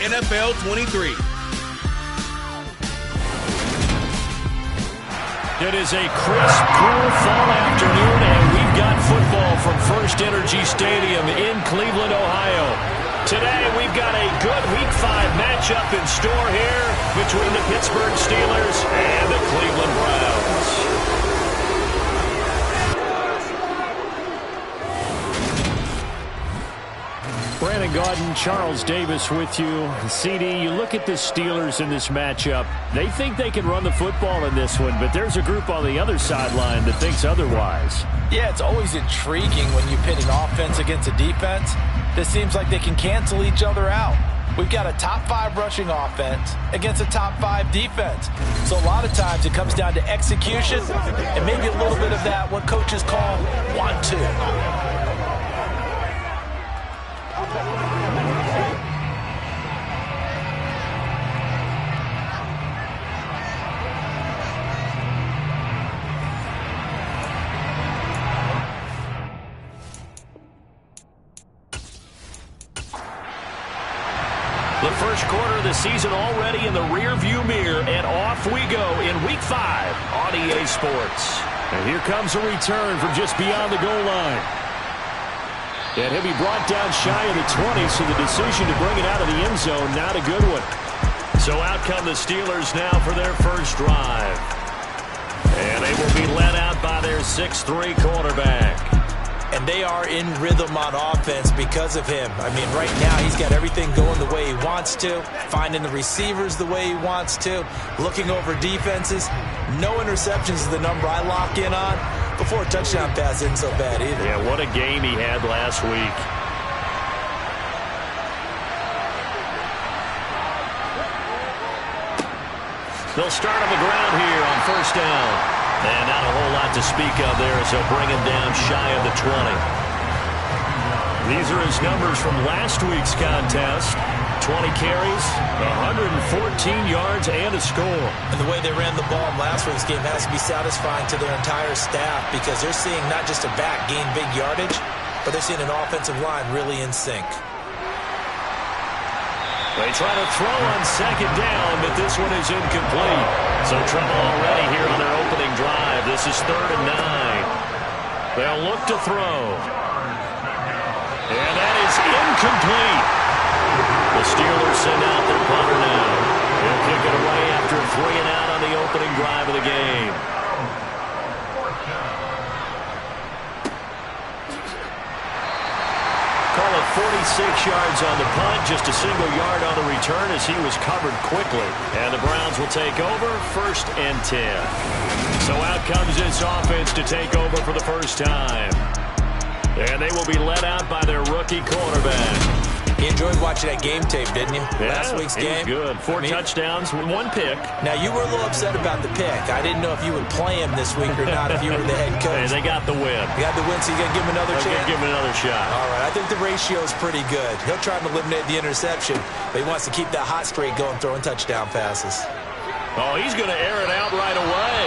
NFL 23. It is a crisp, cool fall afternoon, and we've got football from First Energy Stadium in Cleveland, Ohio. Today, we've got a good Week 5 matchup in store here between the Pittsburgh Steelers and the Cleveland Browns. Brandon Gaudin, Charles Davis with you. CD, you look at the Steelers in this matchup. They think they can run the football in this one, but there's a group on the other sideline that thinks otherwise. Yeah, it's always intriguing when you pit an offense against a defense. It seems like they can cancel each other out. We've got a top 5 rushing offense against a top 5 defense. So a lot of times it comes down to execution and maybe a little bit of that, what coaches call 1-2. The first quarter of the season already in the rearview mirror, and off we go in Week 5 on EA Sports. And here comes a return from just beyond the goal line. And he'll be brought down shy of the 20, so the decision to bring it out of the end zone, not a good one. So out come the Steelers now for their first drive. And they will be led out by their 6'3" quarterback. And they are in rhythm on offense because of him. I mean, right now he's got everything going the way he wants to, finding the receivers the way he wants to, looking over defenses. No interceptions is the number I lock in on. Before a touchdown pass isn't so bad either. Yeah, what a game he had last week. They'll start on the ground here on first down. And not a whole lot to speak of there as they'll bring him down shy of the 20. These are his numbers from last week's contest. 20 carries, 114 yards, and a score. And the way they ran the ball in last week's game has to be satisfying to their entire staff because they're seeing not just a back gain big yardage, but they're seeing an offensive line really in sync. They try to throw on second down, but this one is incomplete. So trouble already here on their opening drive. This is 3rd and 9. They'll look to throw. And that is incomplete. The Steelers send out their punter now. They'll kick it away after a 3 and out on the opening drive of the game. Call it 46 yards on the punt, just a single yard on the return as he was covered quickly. And the Browns will take over 1st and 10. So out comes this offense to take over for the first time. And they will be led out by their rookie quarterback. He enjoyed watching that game tape, didn't you? Yeah, last week's game. Good. 4 touchdowns, 1 pick. Now, you were a little upset about the pick. I didn't know if you would play him this week or not if you were the head coach. Hey, they got the win. You got the win, so you got to give him another chance? Give him another shot. All right, I think the ratio is pretty good. He'll try to eliminate the interception, but he wants to keep that hot streak going, throwing touchdown passes. Oh, he's going to air it out right away.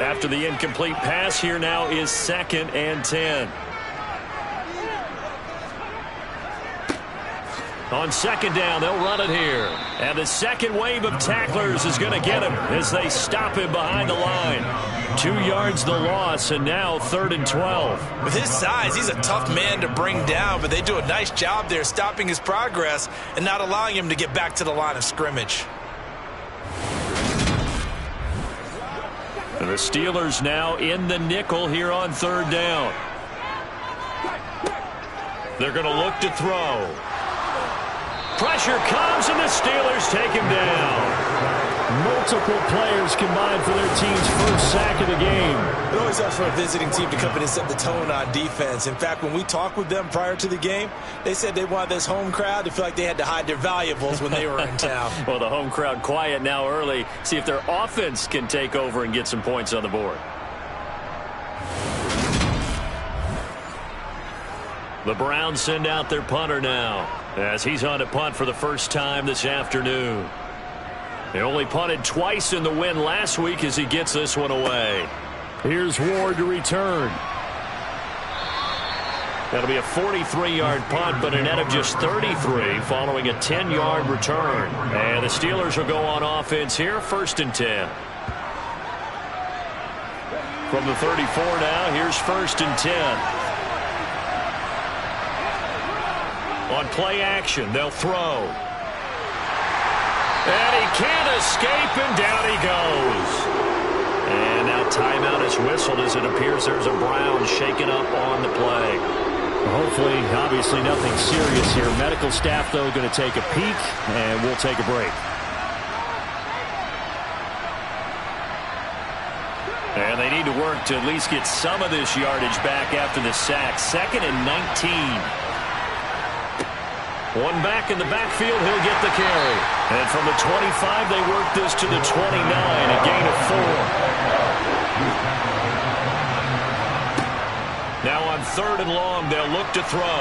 After the incomplete pass, here now is 2nd and 10. On second down, they'll run it here. And the second wave of tacklers is going to get him as they stop him behind the line. 2 yards the loss, and now 3rd and 12. With his size, he's a tough man to bring down, but they do a nice job there stopping his progress and not allowing him to get back to the line of scrimmage. And the Steelers now in the nickel here on 3rd down. They're going to look to throw. Pressure comes, and the Steelers take him down. Multiple players combined for their team's first sack of the game. It always helps for a visiting team to come in and set the tone on defense. In fact, when we talked with them prior to the game, they said they wanted this home crowd to feel like they had to hide their valuables when they were in town. Well, the home crowd quiet now early. See if their offense can take over and get some points on the board. The Browns send out their punter now as he's on to punt for the first time this afternoon. They only punted twice in the win last week as he gets this one away. Here's Ward to return. That'll be a 43-yard punt, but a net of just 33 following a 10-yard return. And the Steelers will go on offense here, 1st and 10. From the 34 now, here's 1st and 10. On play action, they'll throw. And he can't escape, and down he goes. And now timeout is whistled as it appears there's a Brown shaken up on the play. Hopefully, obviously nothing serious here. Medical staff, though, going to take a peek, and we'll take a break. And they need to work to at least get some of this yardage back after the sack. 2nd and 19. One back in the backfield, he'll get the carry. And from the 25, they work this to the 29, a gain of 4. Now on 3rd and long, they'll look to throw.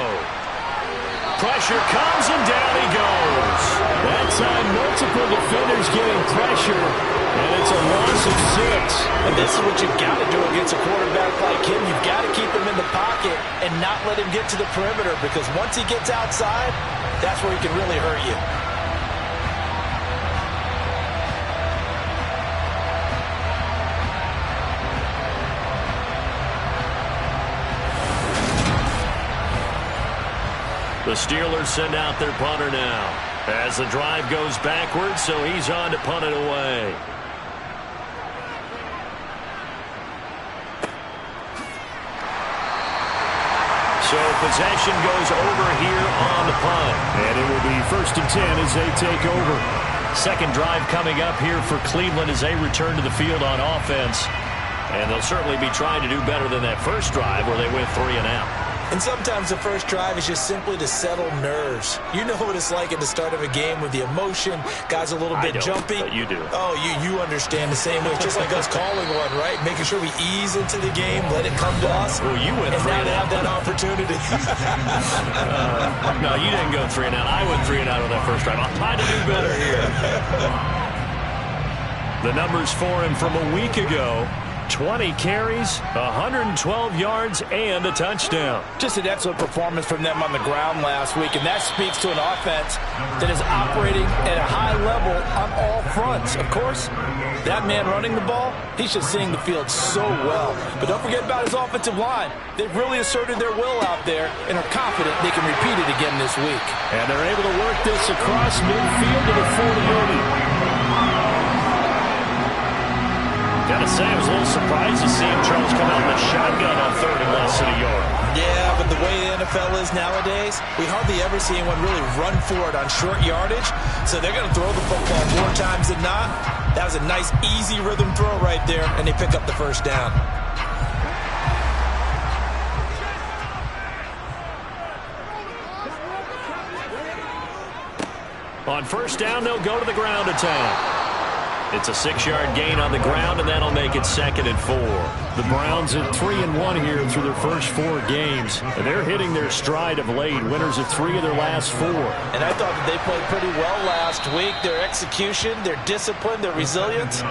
Pressure comes, and down he goes. That time, multiple defenders getting pressure, and it's a loss of 6. And this is what you've got to do against a quarterback like him. You've got to keep him in the pocket and not let him get to the perimeter, because once he gets outside, that's where he can really hurt you. The Steelers send out their punter now as the drive goes backwards, so he's on to punt it away. So possession goes over here on the punt. And it will be 1st and 10 as they take over. 2nd drive coming up here for Cleveland as they return to the field on offense. And they'll certainly be trying to do better than that first drive where they went 3 and out. And sometimes the first drive is just simply to settle nerves. You know what it's like at the start of a game with the emotion. Guys a little bit jumpy. But you do. Oh, you understand the same way. It's just like us calling one, right? Making sure we ease into the game, let it come to us. Well, you went 3 and out. Have that opportunity. No, you didn't go 3 and out. I went 3 and out on that first drive. I'll try to do better here. The numbers for him from a week ago. 20 carries, 112 yards, and a touchdown. Just an excellent performance from them on the ground last week, and that speaks to an offense that is operating at a high level on all fronts. Of course, that man running the ball, he's just seeing the field so well. But don't forget about his offensive line. They've really asserted their will out there and are confident they can repeat it again this week. And they're able to work this across midfield to the 40. Gotta say, I was a little surprised to see him, Charles, come out in the shotgun on 3rd and less than a yard. Yeah, but the way the NFL is nowadays, we hardly ever see anyone really run for it on short yardage. So they're going to throw the football more times than not. That was a nice, easy rhythm throw right there, and they pick up the first down. On 1st down, they'll go to the ground attack. It's a 6-yard gain on the ground, and that'll make it 2nd and 4. The Browns at 3-1 here through their first 4 games. And they're hitting their stride of late, winners of 3 of their last 4. And I thought that they played pretty well last week. Their execution, their discipline, their resilience,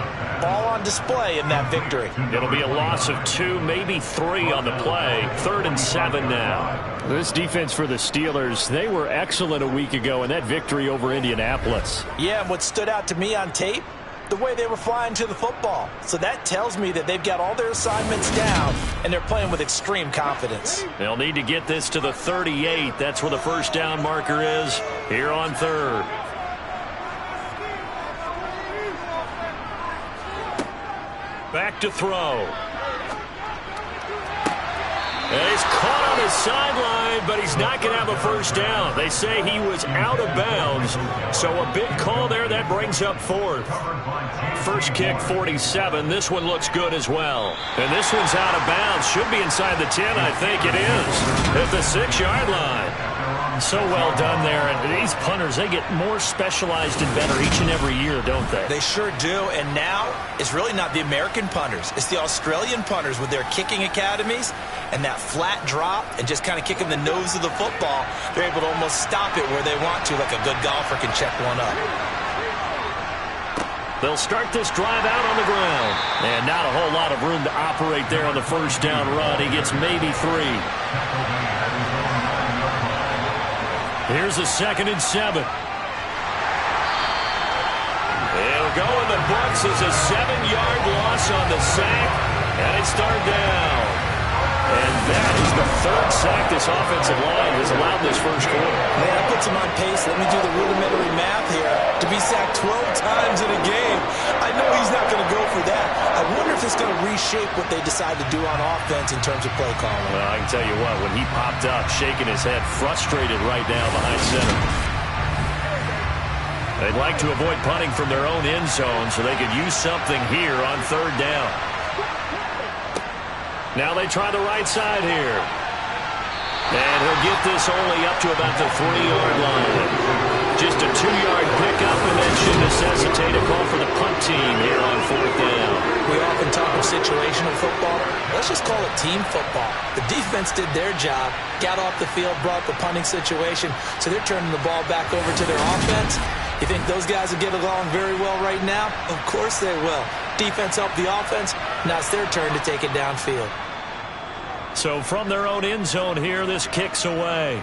all on display in that victory. It'll be a loss of 2, maybe 3 on the play. 3rd and 7 now. This defense for the Steelers, they were excellent a week ago in that victory over Indianapolis. Yeah, and what stood out to me on tape, the way they were flying to the football. So that tells me that they've got all their assignments down, and they're playing with extreme confidence. They'll need to get this to the 38. That's where the first down marker is here on 3rd. Back to throw. And he's caught on his sideline, but he's not going to have a first down. They say he was out of bounds, so a big call there. That brings up 4th. First kick, 47. This one looks good as well. And this one's out of bounds. Should be inside the 10, I think it is. At the 6-yard line. So well done there. And these punters, they get more specialized and better each and every year, don't they? They sure do. And now it's really not the American punters. It's the Australian punters with their kicking academies and that flat drop and just kind of kicking the nose of the football. They're able to almost stop it where they want to, like a good golfer can check one up. They'll start this drive out on the ground. And not a whole lot of room to operate there on the first down run. He gets maybe 3. Here's a 2nd and 7. It'll go in the books as a 7-yard loss on the sack, and it's third down. And that is the 3rd sack this offensive line has allowed this first quarter. Man, that puts him on pace. Let me do the rudimentary math here. To be sacked 12 times in a game. I know he's not going to go for that. I wonder if it's going to reshape what they decide to do on offense in terms of play calling. Well, I can tell you what, when he popped up, shaking his head, frustrated right now behind center. They'd like to avoid punting from their own end zone so they could use something here on 3rd down. Now they try the right side here. And he'll get this only up to about the 3-yard line. Just a 2-yard pickup, and that should necessitate a call for the punt team here on 4th down. We often talk of situational football. Let's just call it team football. The defense did their job, got off the field, brought the punting situation, so they're turning the ball back over to their offense. You think those guys will get along very well right now? Of course they will. Defense helped the offense. Now it's their turn to take it downfield. So from their own end zone here, this kicks away.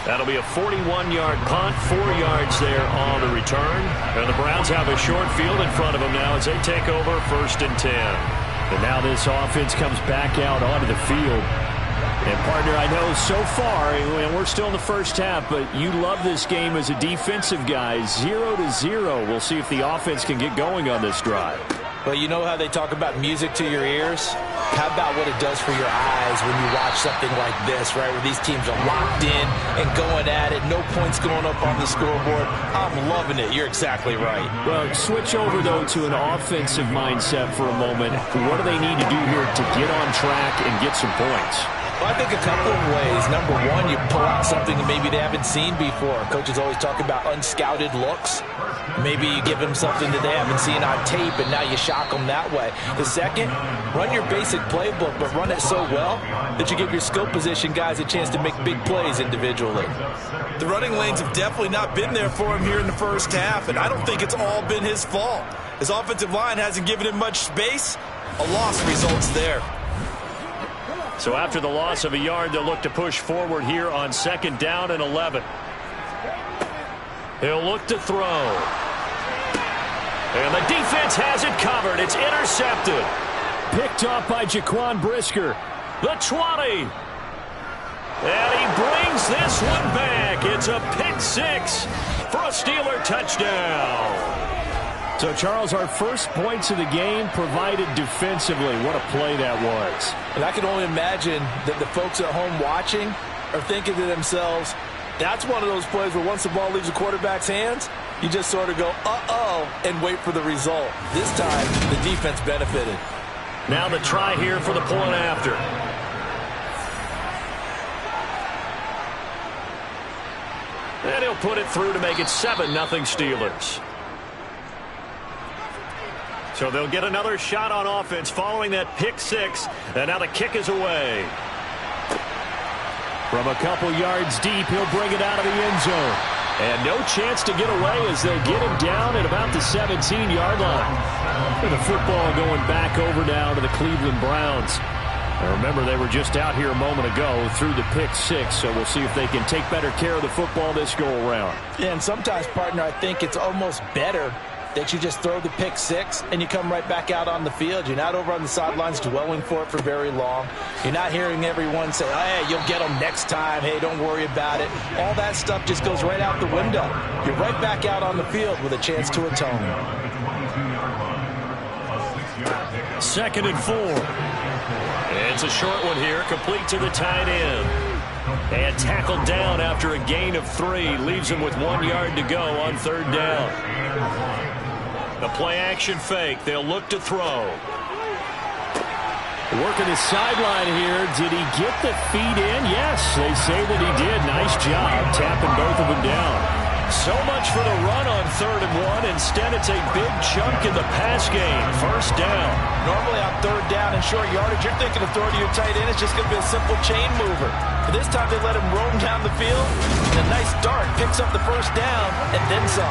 That'll be a 41-yard punt, 4 yards there on the return. And the Browns have a short field in front of them now as they take over 1st and 10. And now this offense comes back out onto the field. And, partner, I know so far, and we're still in the first half, but you love this game as a defensive guy. 0-0. We'll see if the offense can get going on this drive. Well, you know how they talk about music to your ears? How about what it does for your eyes when you watch something like this, right, where these teams are locked in and going at it, no points going up on the scoreboard? I'm loving it. You're exactly right. Well, switch over, though, to an offensive mindset for a moment. What do they need to do here to get on track and get some points? Well, I think a couple of ways. Number one, you pull out something that maybe they haven't seen before. Coaches always talk about unscouted looks. Maybe you give them something that they haven't seen on tape, and now you shock them that way. The second, run your basic playbook, but run it so well that you give your skill position guys a chance to make big plays individually. The running lanes have definitely not been there for him here in the first half, and I don't think it's all been his fault. His offensive line hasn't given him much space. A loss results there. So after the loss of a yard, they'll look to push forward here on 2nd down and 11. He'll look to throw. And the defense has it covered. It's intercepted. Picked off by Jaquan Brisker. The 20. And he brings this one back. It's a pick 6 for a Steeler touchdown. So, Charles, our first points of the game provided defensively. What a play that was. And I can only imagine that the folks at home watching are thinking to themselves, that's one of those plays where once the ball leaves the quarterback's hands, you just sort of go, uh-oh, and wait for the result. This time, the defense benefited. Now the try here for the point after. And he'll put it through to make it 7-0 Steelers. So they'll get another shot on offense following that pick 6. And now the kick is away. From a couple yards deep, he'll bring it out of the end zone. And no chance to get away as they'll get him down at about the 17-yard line. And the football going back over now to the Cleveland Browns. And remember, they were just out here a moment ago through the pick 6, so we'll see if they can take better care of the football this go-around. Yeah, and sometimes, partner, I think it's almost better that you just throw the pick 6 and you come right back out on the field. You're not over on the sidelines dwelling for it for very long. You're not hearing everyone say, hey, you'll get them next time. Hey, don't worry about it. All that stuff just goes right out the window. You're right back out on the field with a chance to atone. 2nd and 4. It's a short one here, complete to the tight end. And tackled down after a gain of 3. Leaves him with 1 yard to go on 3rd down. The play-action fake. They'll look to throw. Working the sideline here. Did he get the feet in? Yes, they say that he did. Nice job tapping both of them down. So much for the run on 3rd and 1. Instead, it's a big chunk in the pass game. 1st down. Normally on 3rd down and short yardage, you're thinking of throwing to your tight end. It's just going to be a simple chain mover. But this time they let him roam down the field. And a nice dart picks up the 1st down and then some.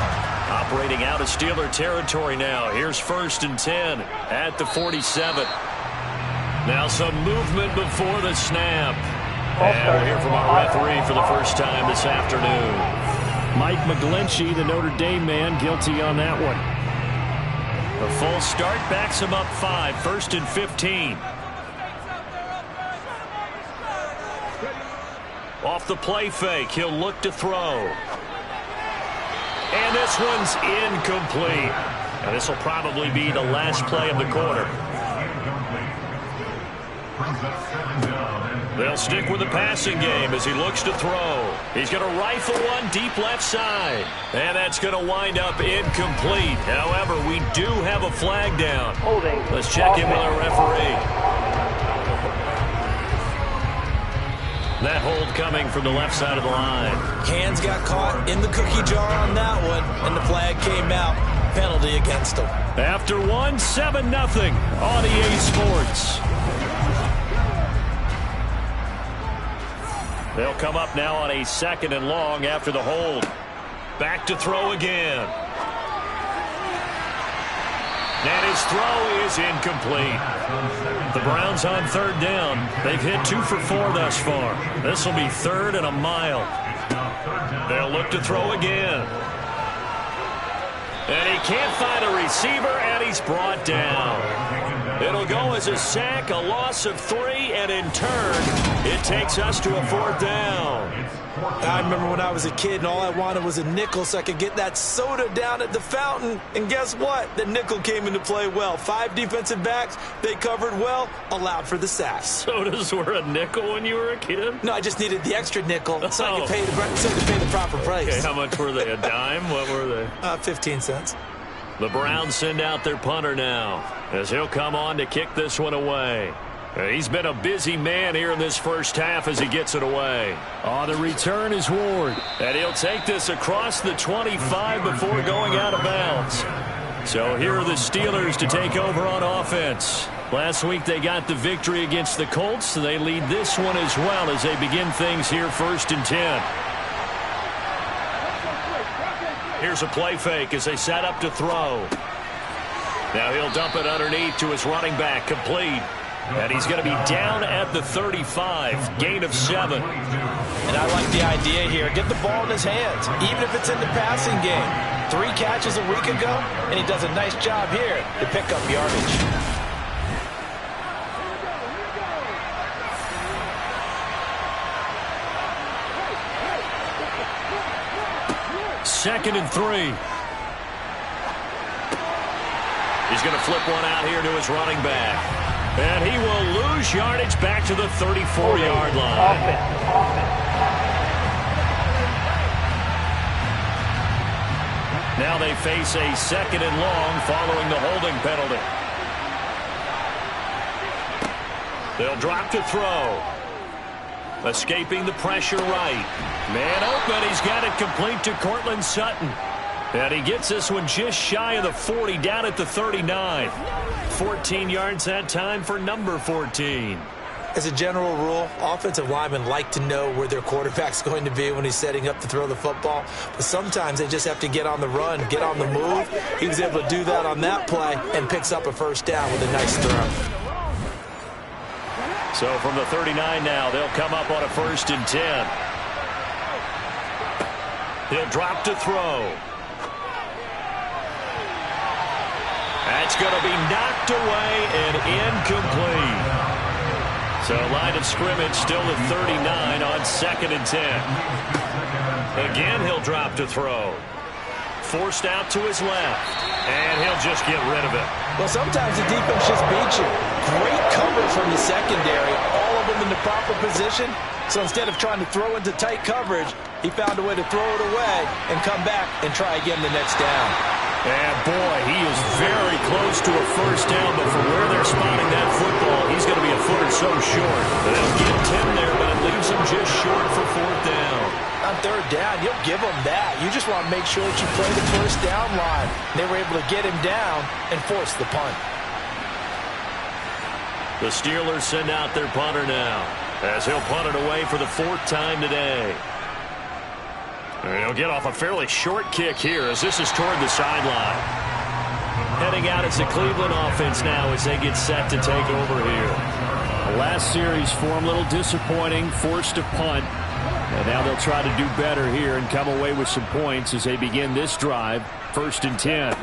Operating out of Steeler territory now. Here's 1st and 10 at the 47. Now some movement before the snap. And we'll hear from our referee for the first time this afternoon. Mike McGlinchey, the Notre Dame man, guilty on that one. The full start backs him up 5, 1st and 15. Off the play fake, he'll look to throw. And this one's incomplete. And this will probably be the last play of the quarter. They'll stick with the passing game as he looks to throw. He's going to rifle one deep left side. And that's going to wind up incomplete. However, we do have a flag down. Let's check in with our referee. That hold coming from the left side of the line. Hands got caught in the cookie jar on that one, and the flag came out. Penalty against him. After one, 7-0 on EA Sports. They'll come up now on a 2nd and long after the hold. Back to throw again. And his throw is incomplete. The Browns on 3rd down. They've hit 2 for 4 thus far. This will be 3rd and a mile. They'll look to throw again. And he can't find a receiver, and he's brought down. It'll go as a sack, a loss of 3, and in turn, it takes us to a 4th down. I remember when I was a kid and all I wanted was a nickel so I could get that soda down at the fountain. And guess what? The nickel came into play well. 5 defensive backs, they covered well, allowed for the sack. Sodas were a nickel when you were a kid? No, I just needed the extra nickel so I could pay the proper price. Okay, how much were they? A dime? What were they? 15 cents. The Browns send out their punter now as he'll come on to kick this one away. He's been a busy man here in this first half as he gets it away. On the return is Ward. And he'll take this across the 25 before going out of bounds. So here are the Steelers to take over on offense. Last week they got the victory against the Colts, so they lead this one as well as they begin things here 1st and 10. Here's a play fake as they set up to throw. Now he'll dump it underneath to his running back, complete. And he's going to be down at the 35, gain of 7. And I like the idea here. Get the ball in his hands, even if it's in the passing game. 3 catches a week ago, and he does a nice job here to pick up yardage. Second and 3. He's going to flip one out here to his running back. And he will lose yardage back to the 34-yard line. Now they face a 2nd and long following the holding penalty. They'll drop to throw. Escaping the pressure right. Man open. He's got it complete to Courtland Sutton. And he gets this one just shy of the 40, down at the 39. 14 yards that time for number 14. As a general rule, offensive linemen like to know where their quarterback's going to be when he's setting up to throw the football. But sometimes they just have to get on the run, get on the move. He was able to do that on that play and picks up a 1st down with a nice throw. So from the 39 now, they'll come up on a 1st and 10. He'll drop to throw. That's going to be knocked away and incomplete. So line of scrimmage still at 39 on 2nd and 10. Again, he'll drop to throw. Forced out to his left. And he'll just get rid of it. Well, sometimes the defense just beats you. Great cover from the secondary. All of them in the proper position. So instead of trying to throw into tight coverage, he found a way to throw it away and come back and try again the next down. And boy, he is very close to a 1st down, but from where they're spotting that football, he's going to be a foot or so short. They'll get 10 there, but it leaves him just short for 4th down. On 3rd down, you'll give him that. You just want to make sure that you play the 1st down line. They were able to get him down and force the punt. The Steelers send out their punter now, as he'll punt it away for the 4th time today. And he'll get off a fairly short kick here as this is toward the sideline. Heading out as the Cleveland offense now as they get set to take over here. Last series for him, a little disappointing, forced a punt. And now they'll try to do better here and come away with some points as they begin this drive. 1st and 10.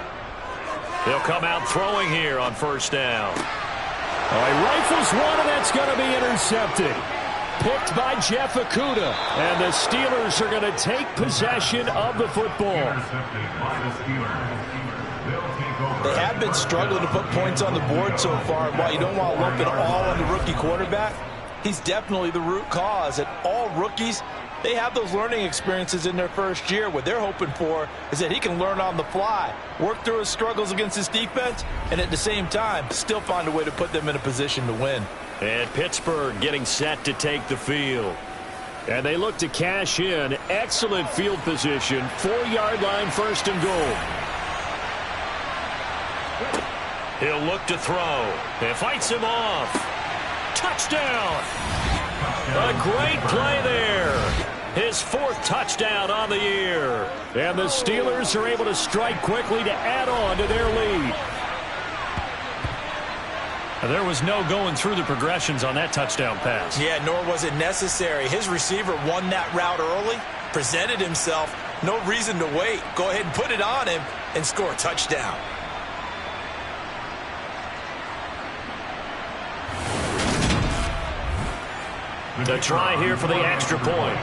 They'll come out throwing here on 1st down. He rifles one, and that's going to be intercepted. Picked by Jeff Okudah. And the Steelers are going to take possession of the football. They have been struggling to put points on the board so far. While you don't want to lump it all on the rookie quarterback, he's definitely the root cause. And all rookies, they have those learning experiences in their first year. What they're hoping for is that he can learn on the fly, work through his struggles against his defense, and at the same time, still find a way to put them in a position to win. And Pittsburgh getting set to take the field. And they look to cash in. Excellent field position. 4-yard line, 1st and goal. He'll look to throw. It fights him off. Touchdown! A great play there. His 4th touchdown on the year. And the Steelers are able to strike quickly to add on to their lead. There was no going through the progressions on that touchdown pass. Yeah, nor was it necessary. His receiver won that route early, presented himself. No reason to wait. Go ahead and put it on him and score a touchdown. The try here for the extra point.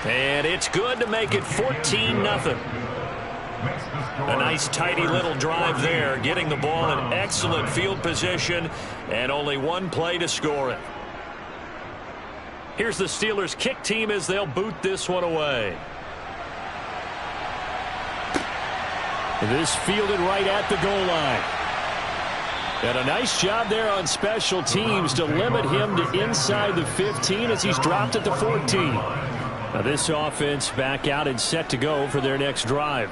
And it's good to make it 14-0. A nice tidy little drive there, getting the ball in excellent field position and only one play to score it. Here's the Steelers kick team as they'll boot this one away. This fielded right at the goal line. And a nice job there on special teams to limit him to inside the 15 as he's dropped at the 14. Now this offense back out and set to go for their next drive.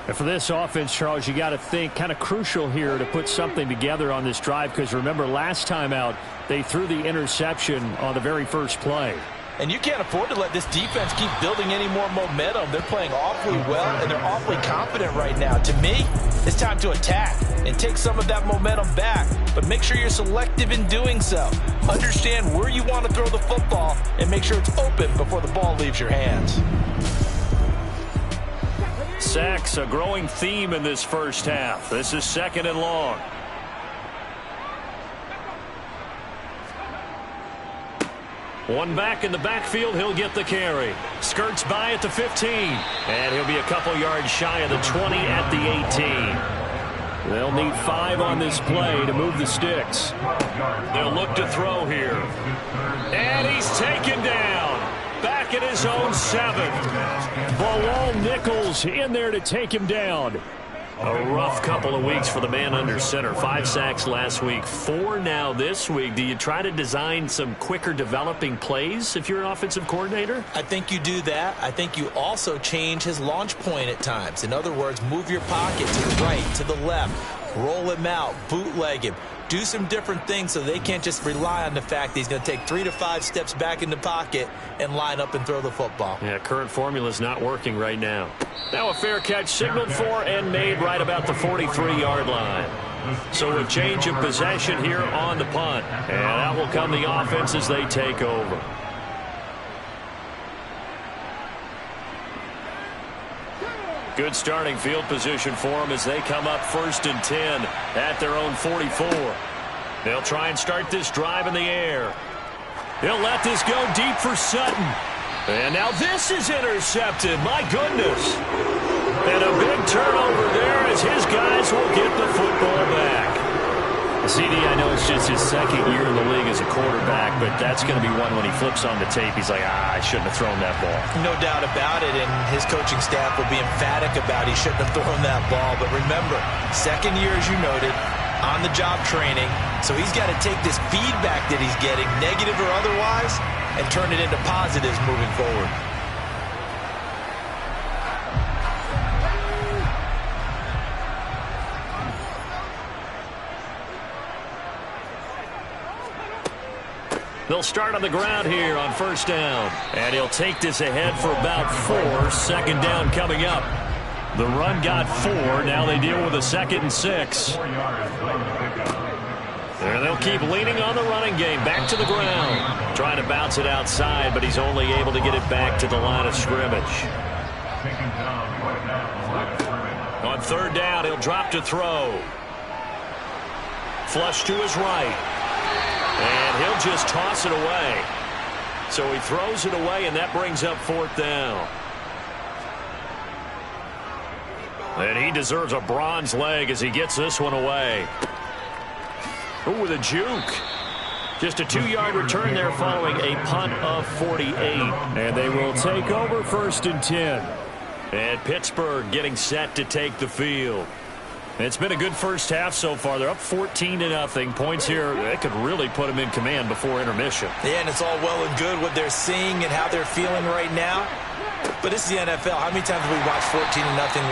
And for this offense, Charles, you got to think kind of crucial here to put something together on this drive, because remember last time out they threw the interception on the very first play. And you can't afford to let this defense keep building any more momentum. They're playing awfully well, and they're awfully confident right now. To me, it's time to attack and take some of that momentum back. But make sure you're selective in doing so. Understand where you want to throw the football and make sure it's open before the ball leaves your hands. Sacks, a growing theme in this first half. This is 2nd and long. One back in the backfield, he'll get the carry. Skirts by at the 15. And he'll be a couple yards shy of the 20 at the 18. They'll need 5 on this play to move the sticks. They'll look to throw here. And he's taken down. Back at his own 7. Bilal Nichols in there to take him down. A rough couple of weeks for the man under center. 5 sacks last week, 4 now this week. Do you try to design some quicker developing plays if you're an offensive coordinator? I think you do that. I think you also change his launch point at times. In other words, move your pocket to the right, to the left, roll him out, bootleg him. Do some different things so they can't just rely on the fact that he's going to take 3 to 5 steps back in the pocket and line up and throw the football. Yeah, current formula is not working right now. Now a fair catch signaled for and made right about the 43-yard line. So a change of possession here on the punt. And out will come the offense as they take over. Good starting field position for them as they come up 1st and 10 at their own 44. They'll try and start this drive in the air. They'll let this go deep for Sutton. And now this is intercepted. My goodness. And a big turnover there as his guys will get the football back. CD, I know it's just his 2nd year in the league as a quarterback, but that's going to be one when he flips on the tape. He's like, I shouldn't have thrown that ball. No doubt about it, and his coaching staff will be emphatic about he shouldn't have thrown that ball. But remember, 2nd year, as you noted, on-the-job training, so he's got to take this feedback that he's getting, negative or otherwise, and turn it into positives moving forward. They'll start on the ground here on 1st down. And he'll take this ahead for about 4. 2nd down coming up. The run got 4. Now they deal with a 2nd and 6. And they'll keep leaning on the running game. Back to the ground. Trying to bounce it outside, but he's only able to get it back to the line of scrimmage. On 3rd down, he'll drop to throw. Flush to his right. And he'll just toss it away. So he throws it away, and that brings up 4th down. And he deserves a bronze leg as he gets this one away. Ooh, with a juke. Just a 2-yard return there following a punt of 48. And they will take over 1st and 10. And Pittsburgh getting set to take the field. It's been a good first half so far. They're up 14-0. Points here, they could really put them in command before intermission. Yeah, and it's all well and good what they're seeing and how they're feeling right now. But this is the NFL. How many times have we watched 14-0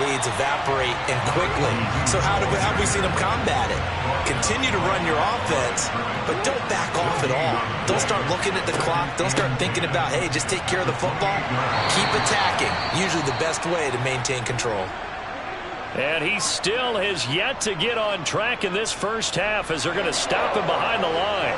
leads evaporate and quickly? So how have we seen them combat it? Continue to run your offense, but don't back off at all. Don't start looking at the clock. Don't start thinking about, hey, just take care of the football. Keep attacking. Usually the best way to maintain control. And he still has yet to get on track in this first half as they're going to stop him behind the line.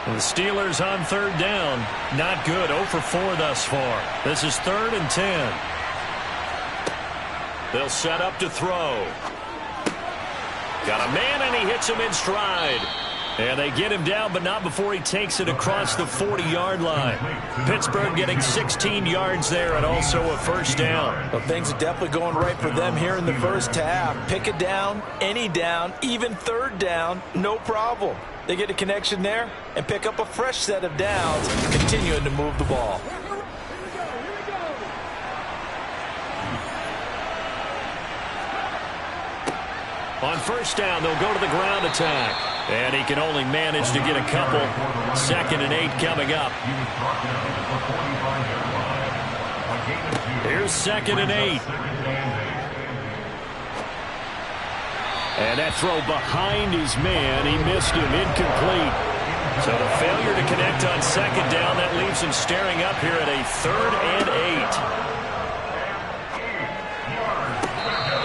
The Steelers on 3rd down. Not good. 0 for 4 thus far. This is 3rd and 10. They'll set up to throw. Got a man, and he hits him in stride. And they get him down, but not before he takes it across the 40-yard line. Pittsburgh getting 16 yards there and also a 1st down. Well, things are definitely going right for them here in the first half. Pick a down, any down, even 3rd down, no problem. They get a connection there and pick up a fresh set of downs, continuing to move the ball. On 1st down, they'll go to the ground attack. And he can only manage to get a couple. 2nd and 8 coming up. Here's 2nd and 8. And that throw behind his man. He missed him. Incomplete. So the failure to connect on 2nd down, that leaves him staring up here at a 3rd and 8.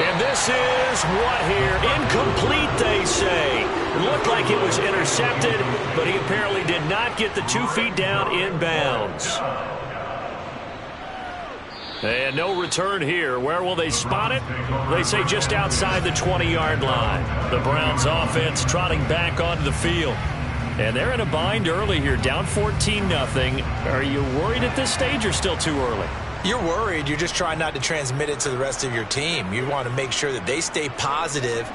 And this is what here? Incomplete, they say. It looked like it was intercepted, but he apparently did not get the 2 feet down in bounds. And no return here. Where will they spot it? They say just outside the 20-yard line. The Browns offense trotting back onto the field. And they're in a bind early here, down 14-0. Are you worried at this stage or still too early? You're worried. You're just trying not to transmit it to the rest of your team. You want to make sure that they stay positive.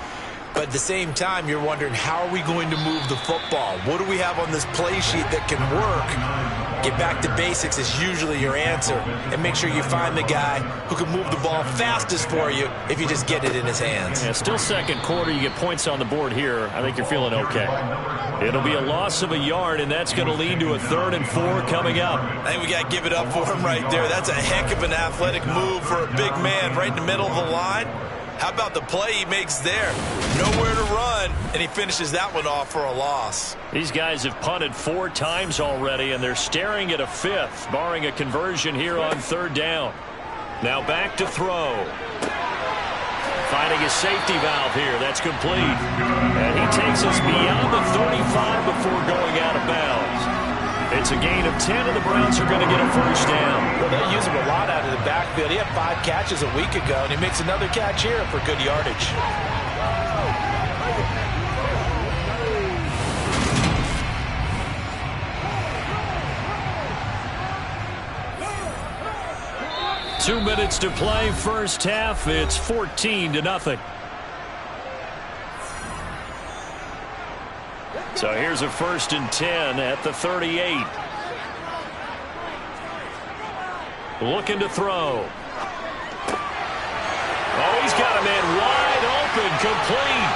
But at the same time, you're wondering, how are we going to move the football? What do we have on this play sheet that can work? Get back to basics is usually your answer. And make sure you find the guy who can move the ball fastest for you if you just get it in his hands. Yeah, still 2nd quarter. You get points on the board here. I think you're feeling okay. It'll be a loss of a yard, and that's going to lead to a 3rd and 4 coming up. I think we got to give it up for him right there. That's a heck of an athletic move for a big man right in the middle of the line. How about the play he makes there? Nowhere to run, and he finishes that one off for a loss. These guys have punted 4 times already, and they're staring at a 5th, barring a conversion here on 3rd down. Now back to throw. Finding a safety valve here. That's complete. And he takes us beyond the 35 before going out of bounds. It's a gain of 10, and the Browns are going to get a 1st down. Well, they use him a lot out of the backfield. He had 5 catches a week ago, and he makes another catch here for good yardage. Two minutes to play, first half. It's 14-0. So here's a 1st and 10 at the 38. Looking to throw. Oh, he's got a man wide open, complete.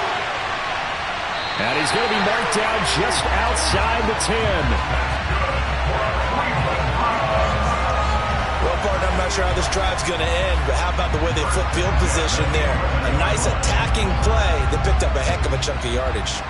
And he's going to be marked down just outside the 10. Well, partner, I'm not sure how this drive's going to end, but how about the way they flip field position there? A nice attacking play that picked up a heck of a chunk of yardage.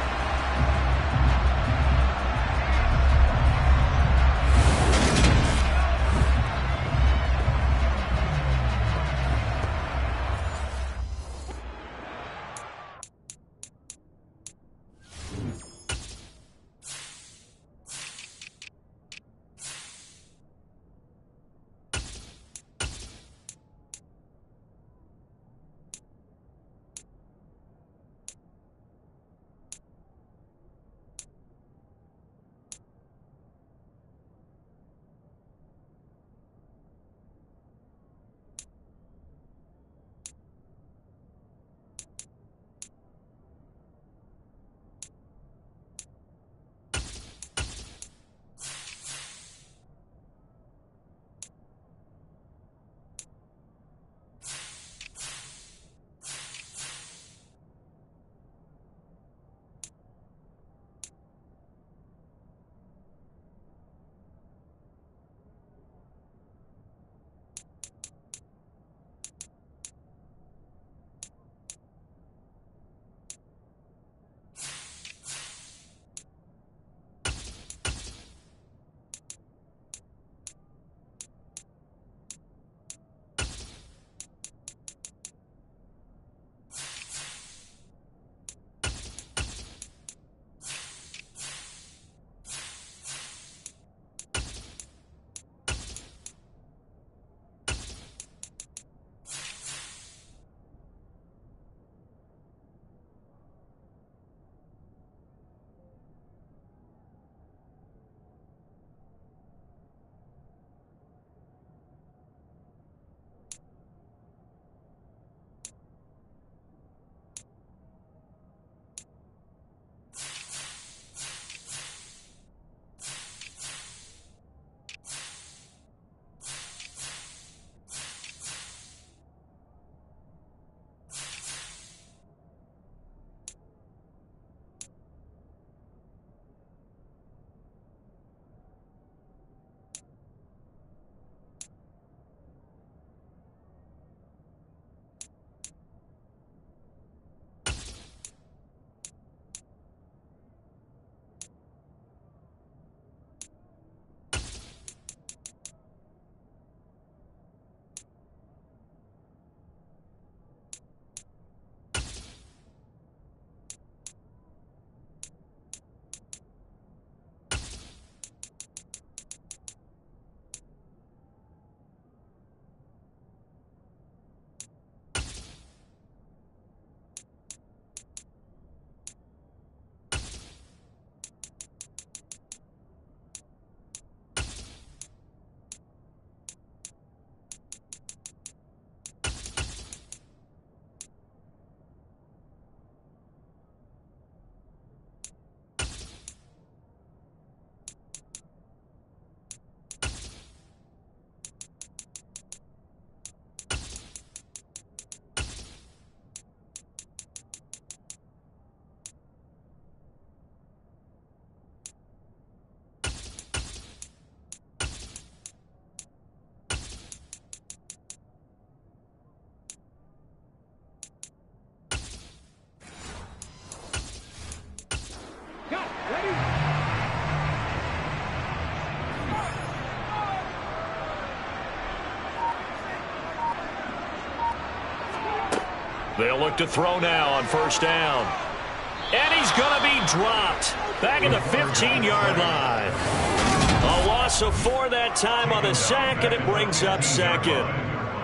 They'll look to throw now on first down. And he's going to be dropped back at the 15-yard line. A loss of 4 that time on the sack, and it brings up second.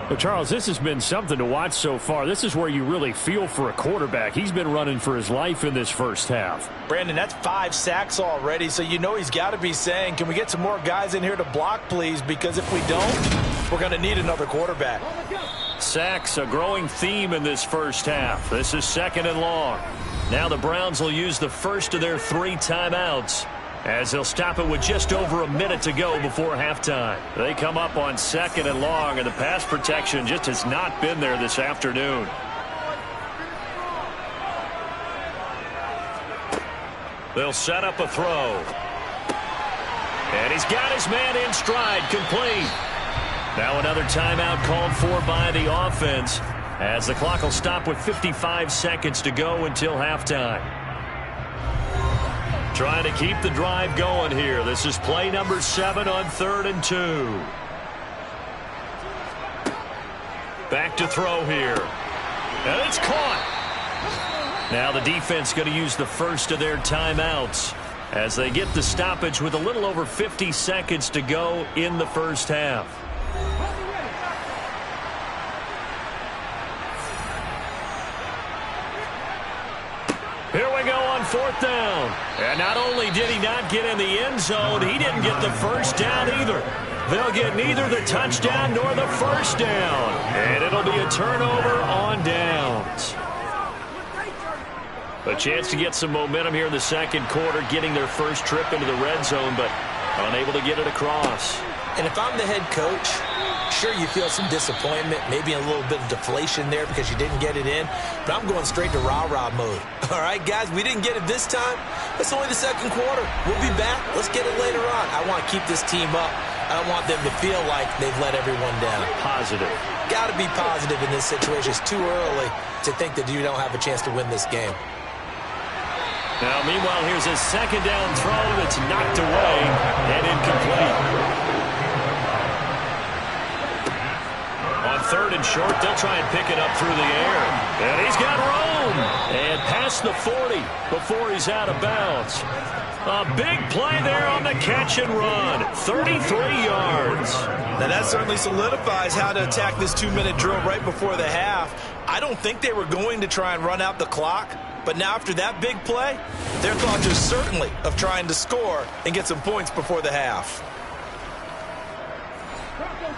Well, Charles, this has been something to watch so far. This is where you really feel for a quarterback. He's been running for his life in this first half. Brandon, that's 5 sacks already, so you know he's got to be saying, can we get some more guys in here to block, please? Because if we don't, we're going to need another quarterback. Sacks, a growing theme in this first half. This is 2nd and long. Now the Browns will use the first of their 3 timeouts, as they'll stop it with just over a minute to go before halftime. They come up on 2nd and long, and the pass protection just has not been there this afternoon. They'll set up a throw. And he's got his man in stride, complete. Now another timeout called for by the offense, as the clock will stop with 55 seconds to go until halftime. Trying to keep the drive going here. This is play number 7 on 3rd and 2. Back to throw here. And it's caught. Now the defense going to use the first of their timeouts as they get the stoppage with a little over 50 seconds to go in the first half. Here we go on 4th down. And not only did he not get in the end zone, he didn't get the first down either. They'll get neither the touchdown nor the first down. And it'll be a turnover on downs. A chance to get some momentum here in the second quarter, getting their first trip into the red zone, but unable to get it across. And if I'm the head coach, sure, you feel some disappointment, maybe a little bit of deflation there because you didn't get it in, but I'm going straight to rah-rah mode. All right, guys, we didn't get it this time. It's only the second quarter. We'll be back. Let's get it later on. I want to keep this team up. I don't want them to feel like they've let everyone down. Positive. Got to be positive in this situation. It's too early to think that you don't have a chance to win this game. Now, meanwhile, here's a second down throw that's knocked away and incomplete. On 3rd and short, they'll try and pick it up through the air. And he's got room. And past the 40 before he's out of bounds. A big play there on the catch and run. 33 yards. Now that certainly solidifies how to attack this 2-minute drill right before the half. I don't think they were going to try and run out the clock. But now after that big play, their thoughts are certainly of trying to score and get some points before the half.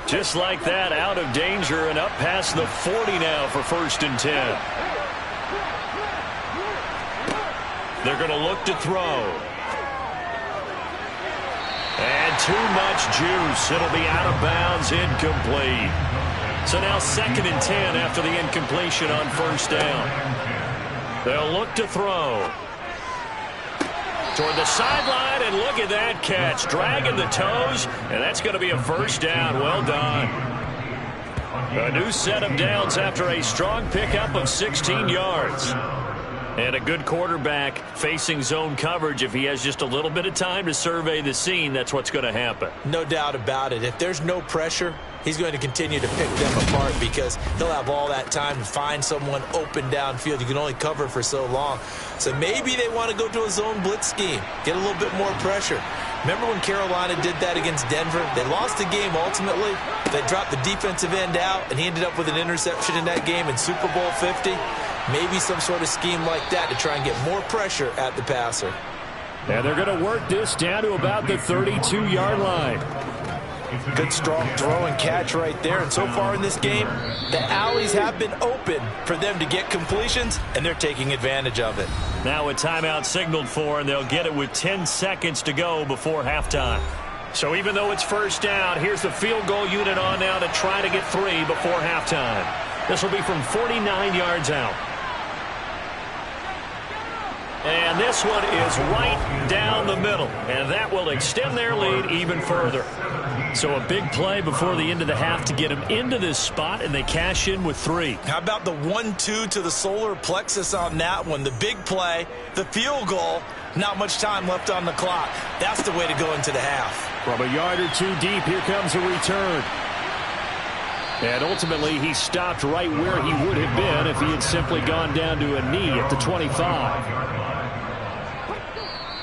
Just like that, out of danger and up past the 40 now for 1st and 10. They're going to look to throw. And too much juice. It'll be out of bounds, incomplete. So now 2nd and 10 after the incompletion on 1st down. They'll look to throw. Toward the sideline, and look at that catch. Dragging the toes, and that's going to be a first down. Well done. A new set of downs after a strong pickup of 16 yards. And a good quarterback facing zone coverage. If he has just a little bit of time to survey the scene, that's what's going to happen. No doubt about it. If there's no pressure, he's going to continue to pick them apart because he'll have all that time to find someone open downfield. You can only cover for so long. So maybe they want to go to a zone blitz scheme, get a little bit more pressure. Remember when Carolina did that against Denver? They lost the game ultimately. They dropped the defensive end out, and he ended up with an interception in that game in Super Bowl 50. Maybe some sort of scheme like that to try and get more pressure at the passer. And they're going to work this down to about the 32-yard line. Good strong throw and catch right there. And so far in this game, the alleys have been open for them to get completions, and they're taking advantage of it. Now a timeout signaled for, and they'll get it with 10 seconds to go before halftime. So even though it's first down, here's the field goal unit on now to try to get 3 before halftime. This will be from 49 yards out. And this one is right down the middle, and that will extend their lead even further. So a big play before the end of the half to get them into this spot, and they cash in with 3. How about the 1-2 to the solar plexus on that one? The big play, the field goal, not much time left on the clock. That's the way to go into the half. From a yard or two deep, here comes a return. And ultimately, he stopped right where he would have been if he had simply gone down to a knee at the 25.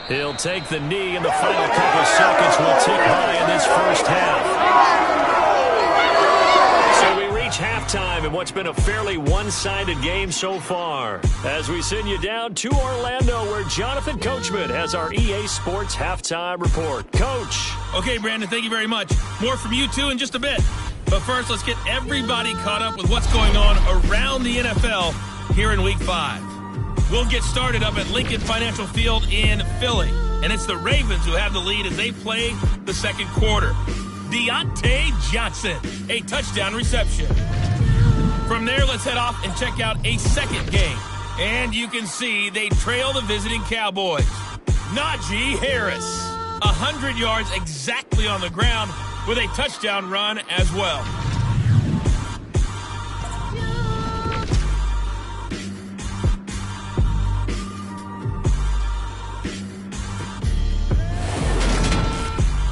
He'll take the knee, and the final couple of seconds will tick by in this first half. So we reach halftime in what's been a fairly one-sided game so far, as we send you down to Orlando, where Jonathan Coachman has our EA Sports Halftime Report. Coach. Okay, Brandon, thank you very much. More from you, too, in just a bit. But first, let's get everybody caught up with what's going on around the NFL here in Week 5. We'll get started up at Lincoln Financial Field in Philly. And it's the Ravens who have the lead as they play the second quarter. Deontay Johnson, a touchdown reception. From there, let's head off and check out a second game. And you can see they trail the visiting Cowboys. Najee Harris, 100 yards exactly on the ground with a touchdown run as well.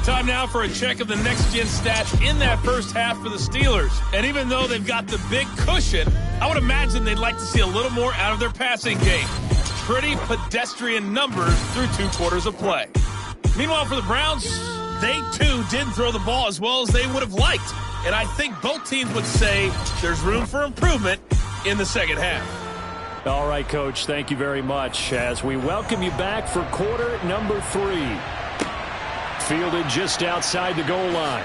Time now for a check of the next-gen stats in that first half for the Steelers. And even though they've got the big cushion, I would imagine they'd like to see a little more out of their passing game. Pretty pedestrian numbers through 2 quarters of play. Meanwhile, for the Browns, they, too, didn't throw the ball as well as they would have liked. And I think both teams would say there's room for improvement in the second half. All right, Coach, thank you very much. As we welcome you back for quarter number 3. Fielded just outside the goal line.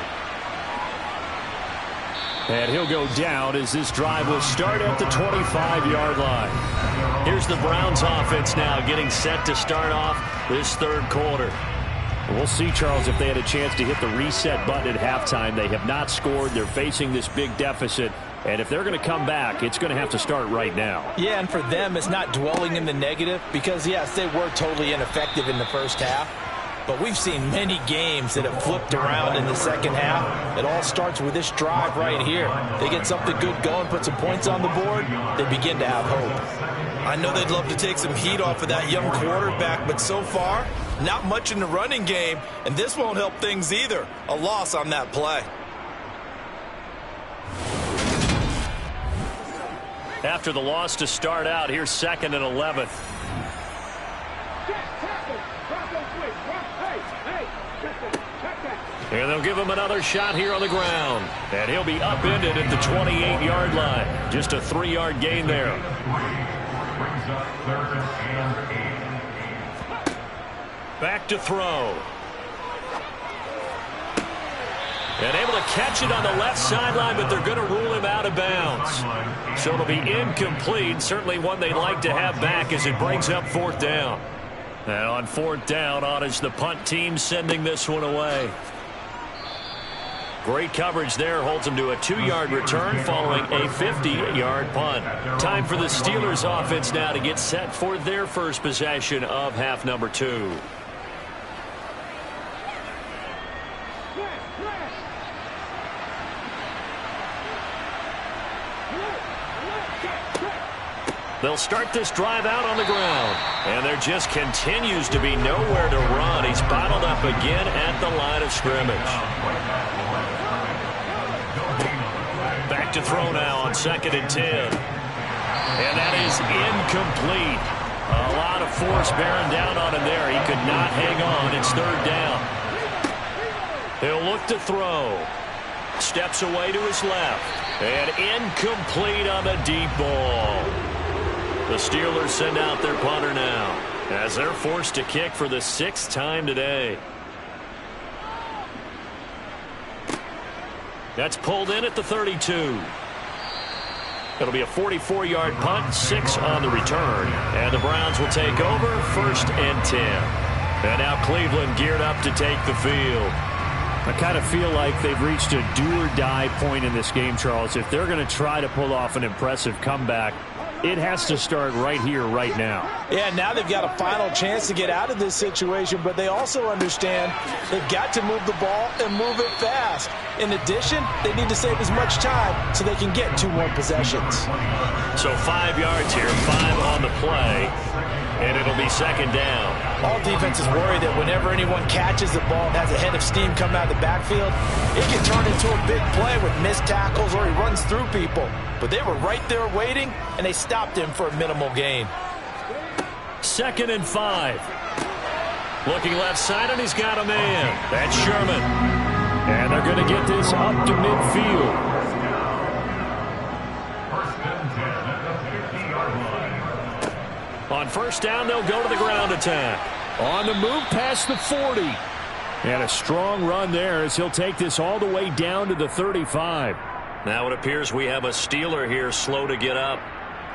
And he'll go down as this drive will start at the 25-yard line. Here's the Browns offense now getting set to start off this third quarter. We'll see, Charles, if they had a chance to hit the reset button at halftime. They have not scored. They're facing this big deficit. And if they're going to come back, it's going to have to start right now. Yeah, and for them, it's not dwelling in the negative because, yes, they were totally ineffective in the first half. But we've seen many games that have flipped around in the second half. It all starts with this drive right here. They get something good going, put some points on the board, they begin to have hope. I know they'd love to take some heat off of that young quarterback, but so far, not much in the running game, and this won't help things either. A loss on that play. After the loss to start out, here's 2nd and 11. And they'll give him another shot here on the ground. And he'll be upended at the 28-yard line. Just a 3-yard gain there. Back to throw. And able to catch it on the left sideline, but they're going to rule him out of bounds. So it'll be incomplete. Certainly one they'd like to have back as it brings up 4th down. And on 4th down, on is the punt team sending this one away. Great coverage there, holds him to a 2-yard return following a 50-yard punt. Time for the Steelers offense now to get set for their first possession of half number 2. They'll start this drive out on the ground. And there just continues to be nowhere to run. He's bottled up again at the line of scrimmage. Back to throw now on 2nd and 10. And that is incomplete. A lot of force bearing down on him there. He could not hang on. It's 3rd down. He'll look to throw. Steps away to his left. And incomplete on the deep ball. The Steelers send out their punter now as they're forced to kick for the 6th time today. That's pulled in at the 32. It'll be a 44-yard punt, 6 on the return. And the Browns will take over 1st and 10. And now Cleveland geared up to take the field. I kind of feel like they've reached a do-or-die point in this game, Charles. If they're going to try to pull off an impressive comeback, it has to start right here, right now. Yeah, now they've got a final chance to get out of this situation, but they also understand they've got to move the ball and move it fast. In addition, they need to save as much time so they can get 2 more possessions. So 5 yards here, 5 on the play, and it'll be 2nd down. All defenses worry that whenever anyone catches the ball and has a head of steam come out of the backfield, it can turn into a big play with missed tackles or he runs through people. But they were right there waiting, and they stopped him for a minimal gain. 2nd and 5. Looking left side, and he's got a man. That's Sherman. And they're going to get this up to midfield. On 1st down, they'll go to the ground attack. On the move past the 40. And a strong run there as he'll take this all the way down to the 35. Now it appears we have a Steeler here slow to get up.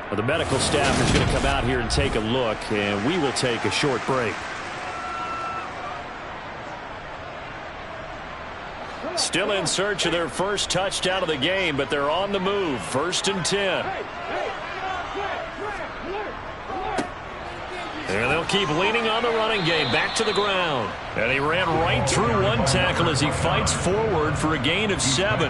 Well, the medical staff is going to come out here and take a look, and we will take a short break. Still in search of their first touchdown of the game, but they're on the move. 1st and 10. And they'll keep leaning on the running game. Back to the ground. And he ran right through one tackle as he fights forward for a gain of 7.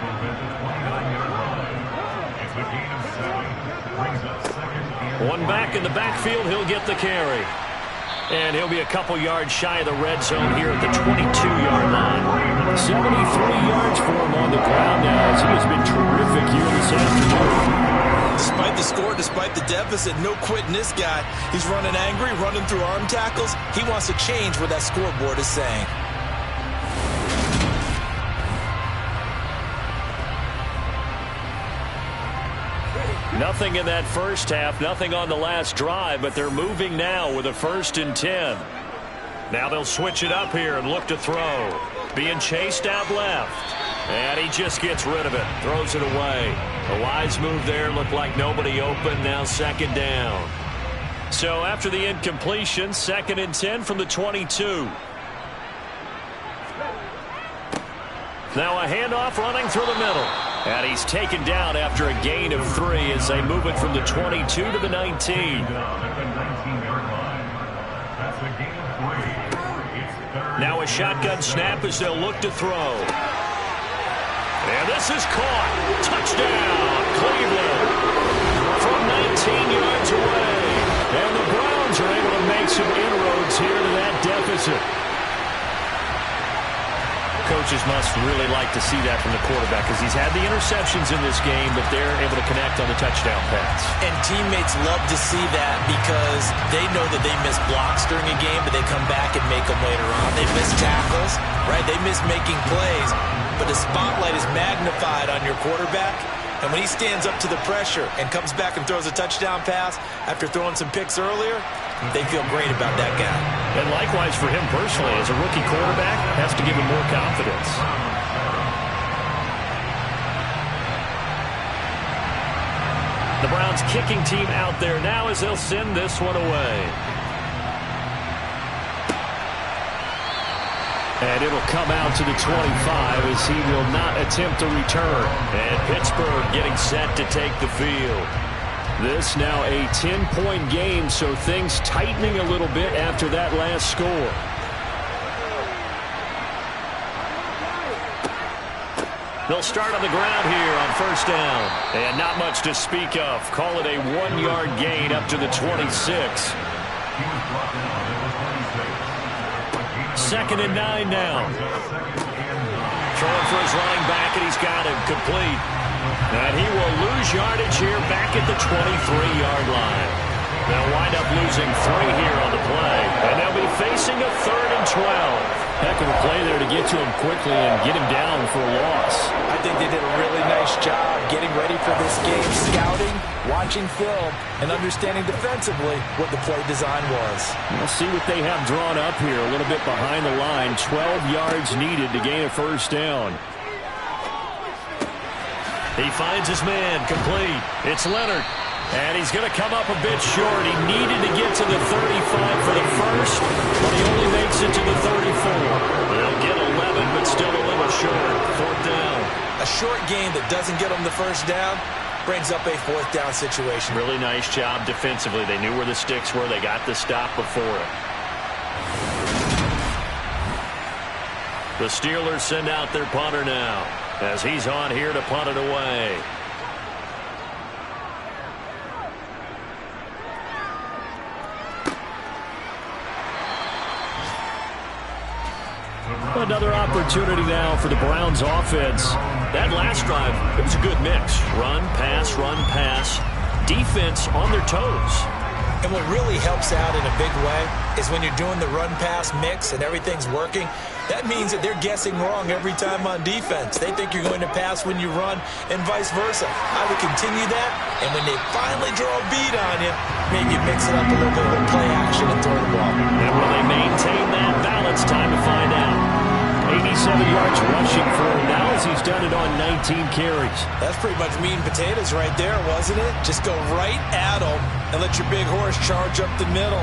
One back in the backfield. He'll get the carry. And he'll be a couple yards shy of the red zone here at the 22-yard line. 73 yards for him on the ground now as he has been terrific here this afternoon. Despite the score, despite the deficit, no quitting this guy. He's running angry, running through arm tackles. He wants to change what that scoreboard is saying. Nothing in that first half, nothing on the last drive, but they're moving now with a 1st and 10. Now they'll switch it up here and look to throw. Being chased out left. And he just gets rid of it. Throws it away. A wise move there. Looked like nobody open. Now 2nd down. So after the incompletion, 2nd and 10 from the 22. Now a handoff running through the middle. And he's taken down after a gain of 3 as they move it from the 22 to the 19. Now a shotgun snap as they'll look to throw. And this is caught. Touchdown, Cleveland. From 19 yards away. And the Browns are able to make some inroads here to that deficit. Coaches must really like to see that from the quarterback because he's had the interceptions in this game, but they're able to connect on the touchdown pass. And teammates love to see that because they know that they miss blocks during a game, but they come back and make them later on. They miss tackles, right? They miss making plays, but the spotlight is magnified on your quarterback. And when he stands up to the pressure and comes back and throws a touchdown pass after throwing some picks earlier, they feel great about that guy. And likewise for him personally, as a rookie quarterback, has to give him more confidence. The Browns kicking team out there now as they'll send this one away. And it'll come out to the 25 as he will not attempt a return. And Pittsburgh getting set to take the field. This now a 10-point game, so things tightening a little bit after that last score. They'll start on the ground here on 1st down. And not much to speak of. Call it a 1-yard gain up to the 26. 2nd and 9 now. Throwing for his running back, and he's got him complete. And he will lose yardage here back at the 23-yard line. They'll wind up losing 3 here on the play. And they'll be facing a 3rd and 12. Heck of a play there to get to him quickly and get him down for a loss. I think they did a really nice job getting ready for this game, scouting, watching film, and understanding defensively what the play design was. We'll see what they have drawn up here a little bit behind the line. 12 yards needed to gain a 1st down. He finds his man, complete. It's Leonard. And he's going to come up a bit short. He needed to get to the 35 for the first, but he only makes it to the 34. They'll get 11, but still a little short. 4th down. A short game that doesn't get them the 1st down brings up a 4th down situation. Really nice job defensively. They knew where the sticks were. They got the stop before it. The Steelers send out their punter now as he's on here to punt it away. another opportunity now for the Browns offense. That last drive, it was a good mix. Run, pass, defense on their toes. And what really helps out in a big way is when you're doing the run-pass mix and everything's working, that means that they're guessing wrong every time on defense. They think you're going to pass when you run and vice versa. I would continue that, and when they finally draw a beat on you, maybe mix it up a little bit with play action and throw the ball. And will they maintain that balance? Time to find out. 87 yards rushing for him now as he's done it on 19 carries. That's pretty much meat and potatoes right there, wasn't it? Just go right at them and let your big horse charge up the middle.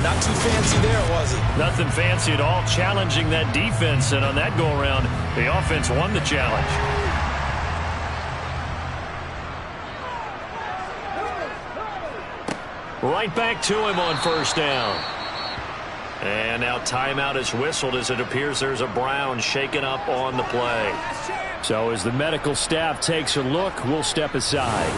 Not too fancy there, was it? Nothing fancy at all, challenging that defense, and on that go-around, the offense won the challenge. Right back to him on first down. And now timeout is whistled as it appears there's a Brown shaken up on the play. So as the medical staff takes a look, we'll step aside.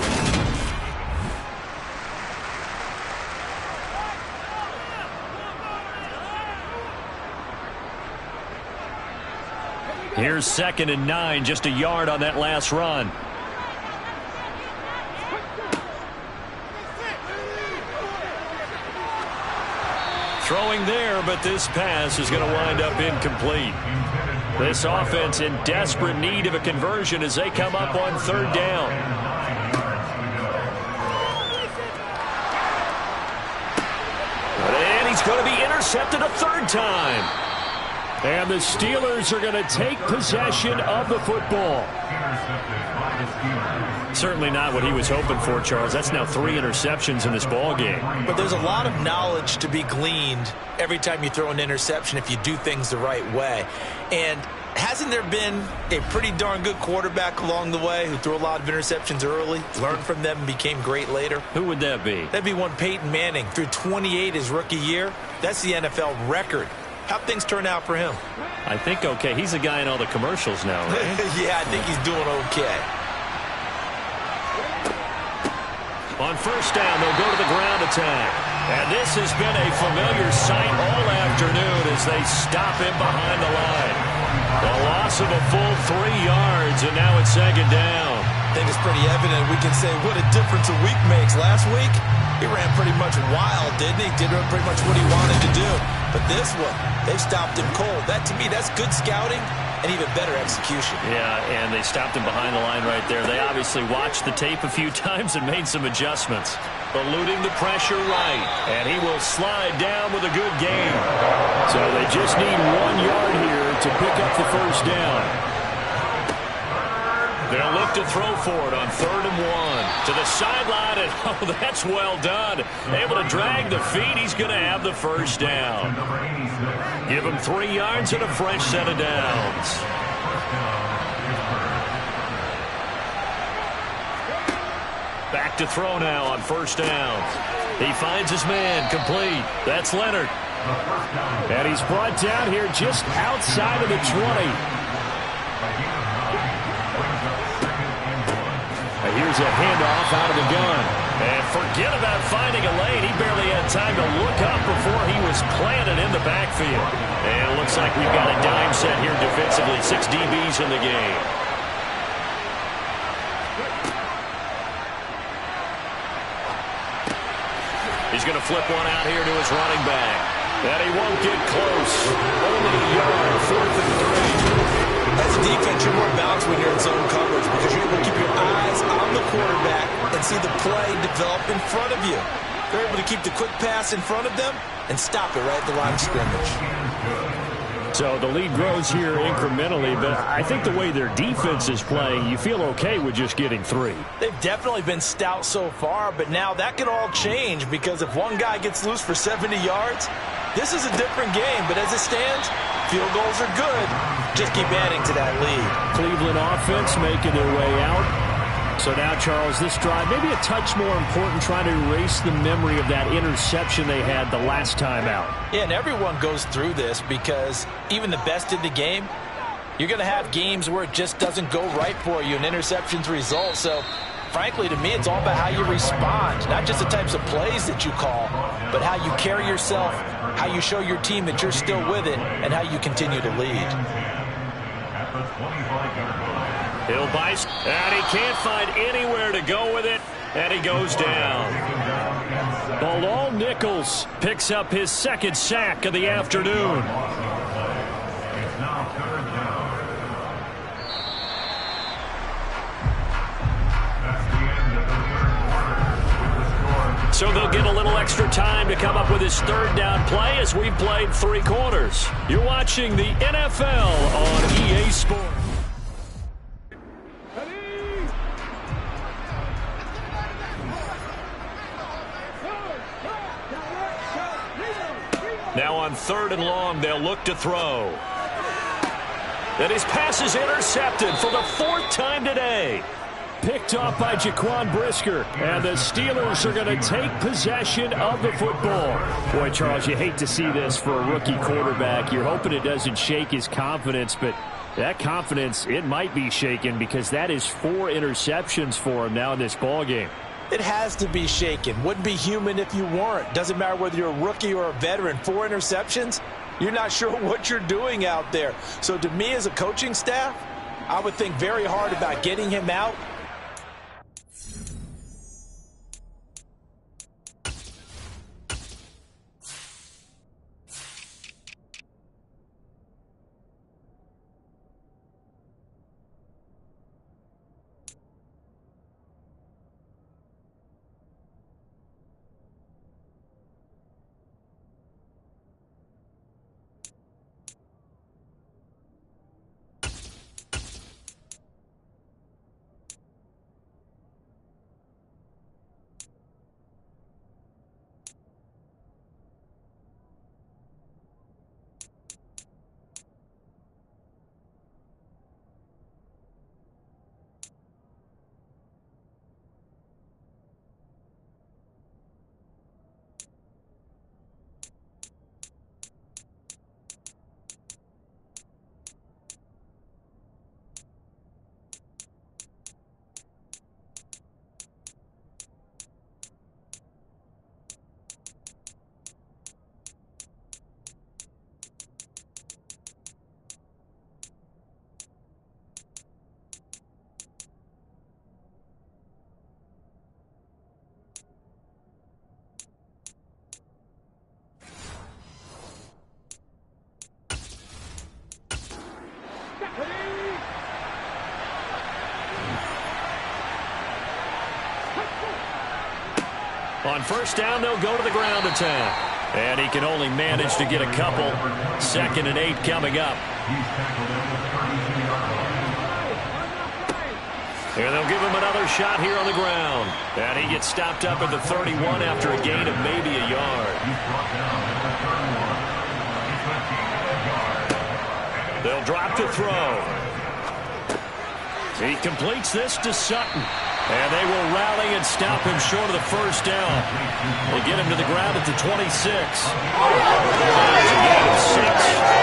Here's 2nd and 9, just a yard on that last run. Throwing there, but this pass is going to wind up incomplete. This offense in desperate need of a conversion as they come up on 3rd down. And he's going to be intercepted a 3rd time. And the Steelers are going to take possession of the football. Certainly not what he was hoping for, Charles. That's now 3 interceptions in this ball game. But there's a lot of knowledge to be gleaned every time you throw an interception if you do things the right way. And hasn't there been a pretty darn good quarterback along the way who threw a lot of interceptions early, learned from them, and became great later? Who would that be? That'd be one Peyton Manning. Threw 28 his rookie year. That's the NFL record. How'd things turn out for him? I think okay. He's a guy in all the commercials now, right? Yeah, I think he's doing okay. On first down, they'll go to the ground attack. And this has been a familiar sight all afternoon as they stop him behind the line. The loss of a full 3 yards, and now it's 2nd down. I think it's pretty evident. We can say what a difference a week makes. Last week, he ran pretty much wild, didn't he? Did pretty much what he wanted to do. But this one, they stopped him cold. That, to me, that's good scouting and even better execution. Yeah, and they stopped him behind the line right there. They obviously watched the tape a few times and made some adjustments. Eluding the pressure right, and he will slide down with a good gain. So they just need 1 yard here to pick up the first down. They'll look to throw for it on 3rd and 1. To the sideline, and oh, that's well done. Able to drag the feet. He's going to have the first down. Give him 3 yards and a fresh set of downs. Back to throw now on first down. He finds his man, complete. That's Leonard. And he's brought down here just outside of the 20. Here's a handoff out of the gun. And forget about finding a lane. He barely had time to look up before he was planted in the backfield. And it looks like we've got a dime set here defensively. 6 DBs in the game. He's going to flip one out here to his running back. And he won't get close. Only a yard, 4th and 3. As a defense, you're more balanced when you're in zone coverage because you're able to keep your eyes on the quarterback and see the play develop in front of you. They're able to keep the quick pass in front of them and stop it right at the line of scrimmage. So the lead grows here incrementally, but I think the way their defense is playing, you feel okay with just getting 3. They've definitely been stout so far, but now that could all change because if one guy gets loose for 70 yards, this is a different game. But as it stands, field goals are good. Just keep adding to that lead. Cleveland offense making their way out. So now, Charles, this drive maybe a touch more important, trying to erase the memory of that interception they had the last time out. Yeah, and everyone goes through this because even the best in the game, you're going to have games where it just doesn't go right for you and interceptions result. So, frankly, to me, it's all about how you respond, not just the types of plays that you call, but how you carry yourself how you show your team that you're still with it, and how you continue to lead. He'll buy, and he can't find anywhere to go with it, and he goes down. Bilal Nichols picks up his second sack of the afternoon. So they'll get a little extra time to come up with his third down play as we've played 3 quarters. You're watching the NFL on EA Sports. Now on 3rd and long, they'll look to throw. And his pass is intercepted for the 4th time today. Picked off by Jaquan Brisker, and the Steelers are going to take possession of the football. Boy, Charles, you hate to see this for a rookie quarterback. You're hoping it doesn't shake his confidence, but that confidence, it might be shaken because that is 4 interceptions for him now in this ballgame. It has to be shaken. Wouldn't be human if you weren't. Doesn't matter whether you're a rookie or a veteran. 4 interceptions, you're not sure what you're doing out there. So to me as a coaching staff, I would think very hard about getting him out. On 1st down, they'll go to the ground attack. And he can only manage to get a couple. 2nd and 8 coming up. And they'll give him another shot here on the ground. And he gets stopped up at the 31 after a gain of maybe a yard. They'll drop to throw. He completes this to Sutton. And they will rally and stop him short of the 1st down. They get him to the ground at the 26. That's a gain of 6.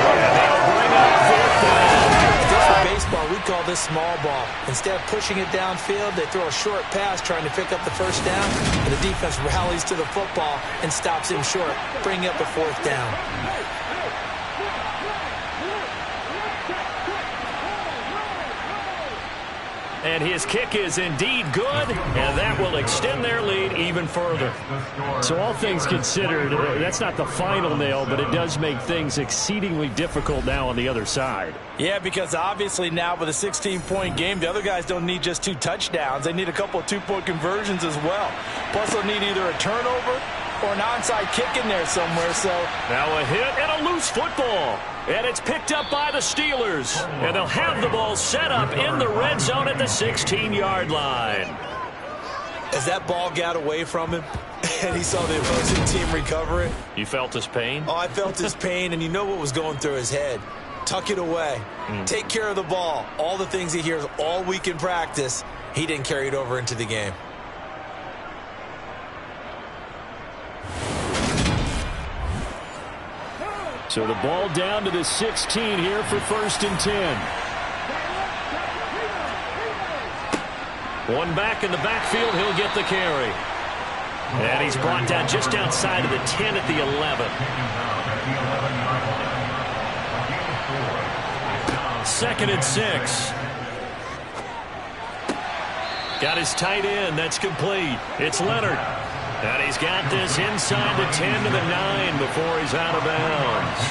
And they'll bring up 4th down. For baseball, we call this small ball. Instead of pushing it downfield, they throw a short pass trying to pick up the 1st down. And the defense rallies to the football and stops him short, bringing up a 4th down. And his kick is indeed good, and that will extend their lead even further. So all things considered, that's not the final nail, but it does make things exceedingly difficult now on the other side. Yeah, because obviously now with a 16-point game, the other guys don't need just 2 touchdowns. They need a couple of 2-point conversions as well. Plus, they'll need either a turnover or an onside kick in there somewhere. So now a hit and a loose football. And it's picked up by the Steelers. And they'll have the ball set up in the red zone at the 16-yard line. As that ball got away from him and he saw the opposing team recover it. You felt his pain? Oh, I felt his pain, and you know what was going through his head. Tuck it away. Take care of the ball. All the things he hears all week in practice, he didn't carry it over into the game. So the ball down to the 16 here for 1st and 10. One back in the backfield, he'll get the carry. And he's brought down just outside of the 10 at the 11. Second and 6. Got his tight end. That's complete. It's Leonard. And he's got this inside the 10 to the 9 before he's out of bounds.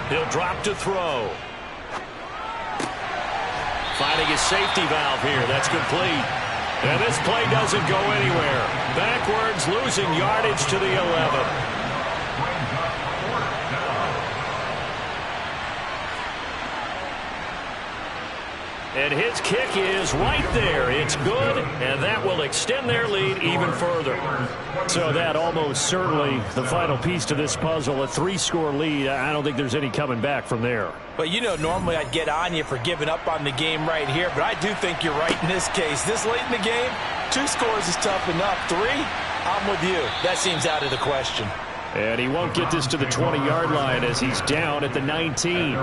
He'll drop to throw. Finding his safety valve here. That's complete. And this play doesn't go anywhere. Backwards, losing yardage to the 11. And his kick is right there. It's good, and that will extend their lead even further. So that almost certainly the final piece to this puzzle, a 3-score lead. I don't think there's any coming back from there. But, you know, normally I'd get on you for giving up on the game right here, but I do think you're right in this case. This late in the game, 2 scores is tough enough. 3, I'm with you. That seems out of the question. And he won't get this to the 20-yard line as he's down at the 19.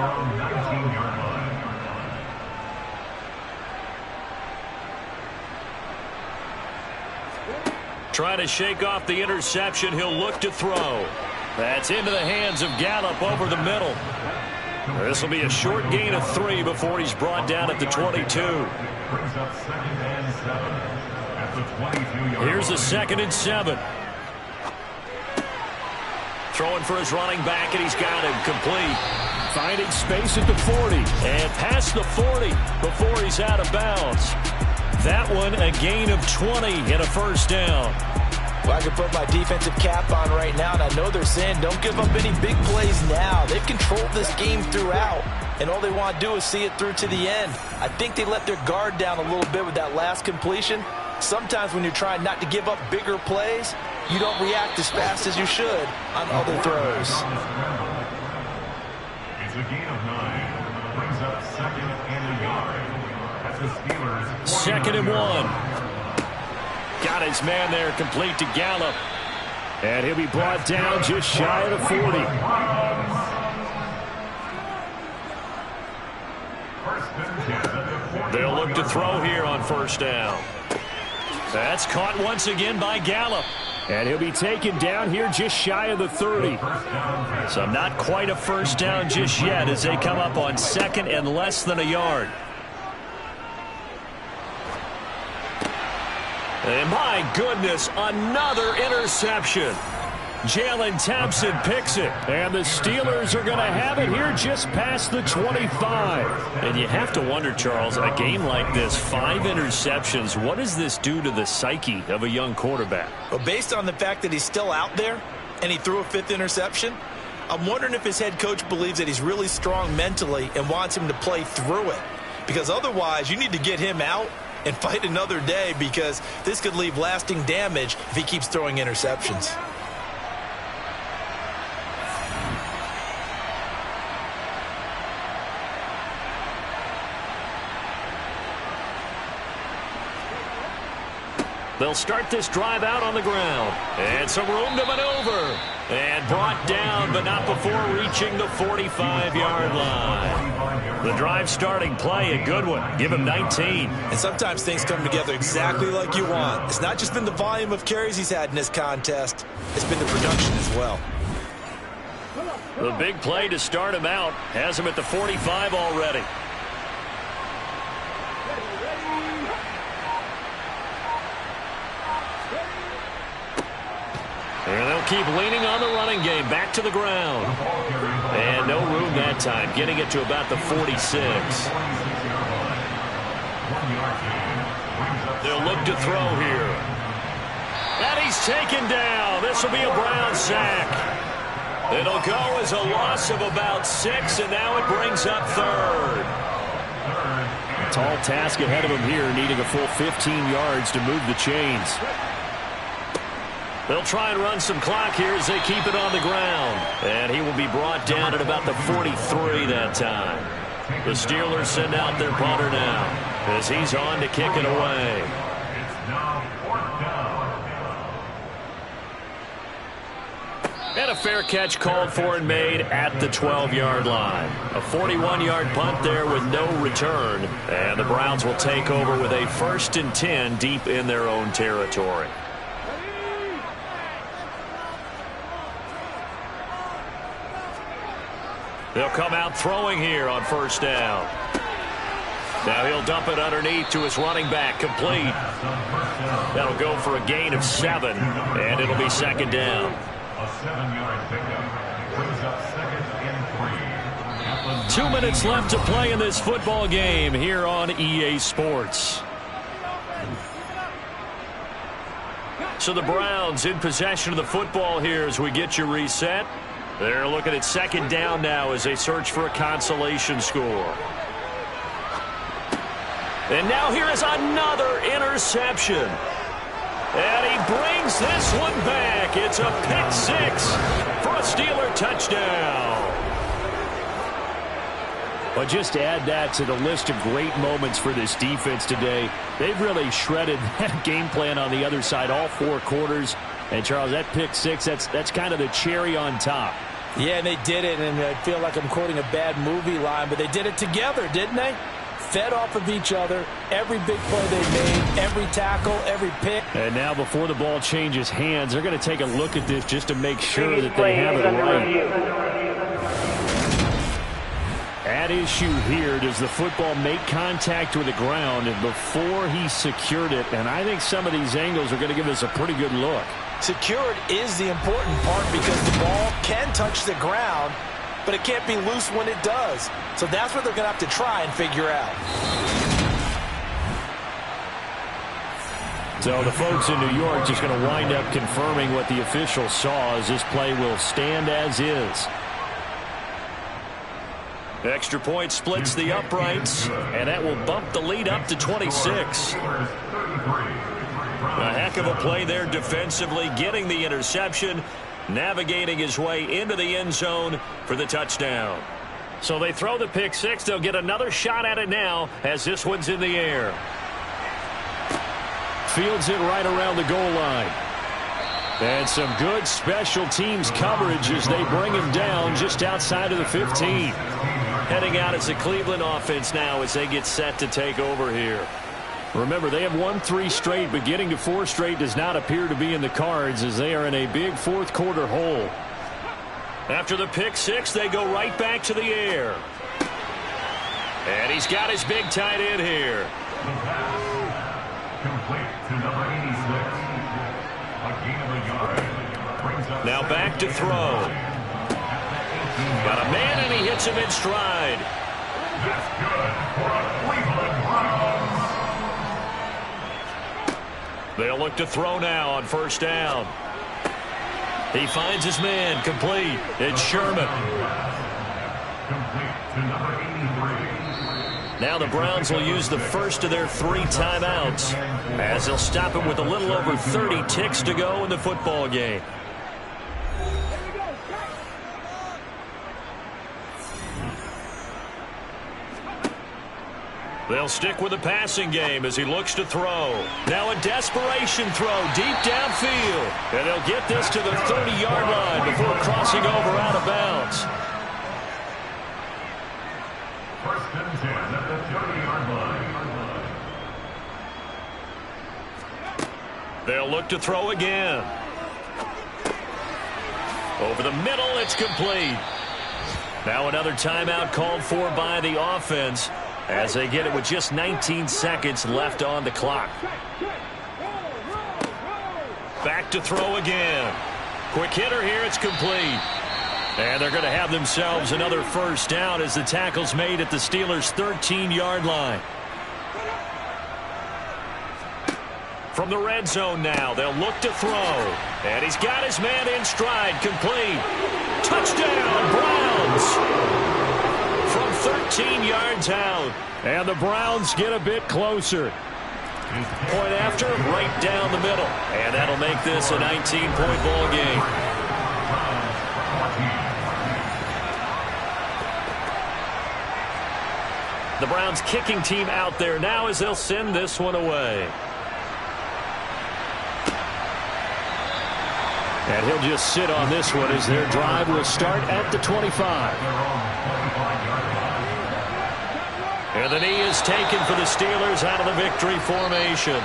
Trying to shake off the interception. He'll look to throw. That's into the hands of Gallup over the middle. This will be a short gain of 3 before he's brought down at the 22. Here's the 2nd and 7. Throwing for his running back, and he's got him complete. Finding space at the 40. And past the 40 before he's out of bounds. That one a gain of 20 and a first down. Well, I can put my defensive cap on right now, and I know they're saying don't give up any big plays now. They've controlled this game throughout, and all they want to do is see it through to the end. I think they let their guard down a little bit with that last completion. Sometimes when you're trying not to give up bigger plays, you don't react as fast as you should on other throws. It's a gain of 9. Brings up 2nd and a yard. That's the Steelers. 2nd and 1. Got his man there complete to Gallup. And he'll be brought down just shy of the 40. They'll look to throw here on first down. That's caught once again by Gallup. And he'll be taken down here just shy of the 30. So not quite a first down just yet as they come up on 2nd and less than a yard. And my goodness, another interception. Jalen Thompson picks it. And the Steelers are going to have it here just past the 25. And you have to wonder, Charles, a game like this, 5 interceptions, what does this do to the psyche of a young quarterback? Well, based on the fact that he's still out there and he threw a 5th interception, I'm wondering if his head coach believes that he's really strong mentally and wants him to play through it. Because otherwise, you need to get him out and fight another day, because this could leave lasting damage if he keeps throwing interceptions. They'll start this drive out on the ground. And some room to maneuver. And brought down, but not before reaching the 45-yard line. The drive starting play, a good one. Give him 19. And sometimes things come together exactly like you want. It's not just been the volume of carries he's had in this contest. It's been the production as well. The big play to start him out has him at the 45 already. And they'll keep leaning on the running game. Back to the ground. And no room that time. Getting it to about the 46. They'll look to throw here. And he's taken down. This will be a Brown sack. It'll go as a loss of about 6, and now it brings up 3rd. Tall task ahead of him here, needing a full 15 yards to move the chains. They'll try and run some clock here as they keep it on the ground. And he will be brought down at about the 43 that time. The Steelers send out their punter now as he's on to kick it away. And And a fair catch called for and made at the 12-yard line. A 41-yard punt there with no return. And the Browns will take over with a 1st and 10 deep in their own territory. They'll come out throwing here on 1st down. Now he'll dump it underneath to his running back, complete. That'll go for a gain of 7, and it'll be 2nd down. A 7-yard pickup brings up 2nd and 3. 2 minutes left to play in this football game here on EA Sports. So the Browns in possession of the football here as we get you reset. They're looking at 2nd down now as they search for a consolation score. And now here is another interception. And he brings this one back. It's a pick 6 for a Steeler touchdown. Well, just add that to the list of great moments for this defense today. They've really shredded that game plan on the other side all 4 quarters. And, Charles, that pick 6, that's kind of the cherry on top. Yeah, and they did it, and I feel like I'm quoting a bad movie line, but they did it together, didn't they? Fed off of each other, every big play they made, every tackle, every pick. And now before the ball changes hands, they're going to take a look at this just to make sure that they have it right. At issue here, does the football make contact with the ground before he secured it? And I think some of these angles are going to give us a pretty good look. Secured is the important part because the ball can touch the ground, but it can't be loose when it does. So that's what they're going to have to try and figure out. So the folks in New York just going to wind up confirming what the official saw as this play will stand as is. Extra point splits the uprights, and that will bump the lead up to 26. A heck of a play there defensively, getting the interception, navigating his way into the end zone for the touchdown. So they throw the pick 6. They'll get another shot at it now as this one's in the air. Fields it right around the goal line. And some good special teams coverage as they bring him down just outside of the 15. Heading out as a Cleveland offense now as they get set to take over here. Remember, they have won 3 straight, but getting to 4 straight does not appear to be in the cards as they are in a big 4th quarter hole. After the pick 6, they go right back to the air. And he's got his big tight end here. The pass complete to number 86. A gain of a yard. Brings up Now back to throw. Got a man and he hits him in stride. That's good for a Cleveland Browns. They'll look to throw now on 1st down. He finds his man, complete. It's Sherman. Complete to number 83. Now the Browns will use the first of their 3 timeouts as they'll stop it with a little over 30 ticks to go in the football game. They'll stick with the passing game as he looks to throw. Now a desperation throw deep downfield. And they'll get this to the 30-yard line before crossing over out of bounds. 1st and 10 at the 30-yard line. They'll look to throw again. Over the middle, it's complete. Now another timeout called for by the offense as they get it with just 19 seconds left on the clock. Back to throw again. Quick hitter here, it's complete. And they're going to have themselves another 1st down as the tackle's made at the Steelers' 13-yard line. From the red zone now, they'll look to throw. And he's got his man in stride, complete. Touchdown, Browns! From 13 yards out. And the Browns get a bit closer. Point after, right down the middle. And that'll make this a 19-point ball game. The Browns kicking team out there now as they'll send this one away. And he'll just sit on this one as their drive will start at the 25. And the knee is taken for the Steelers out of the victory formation.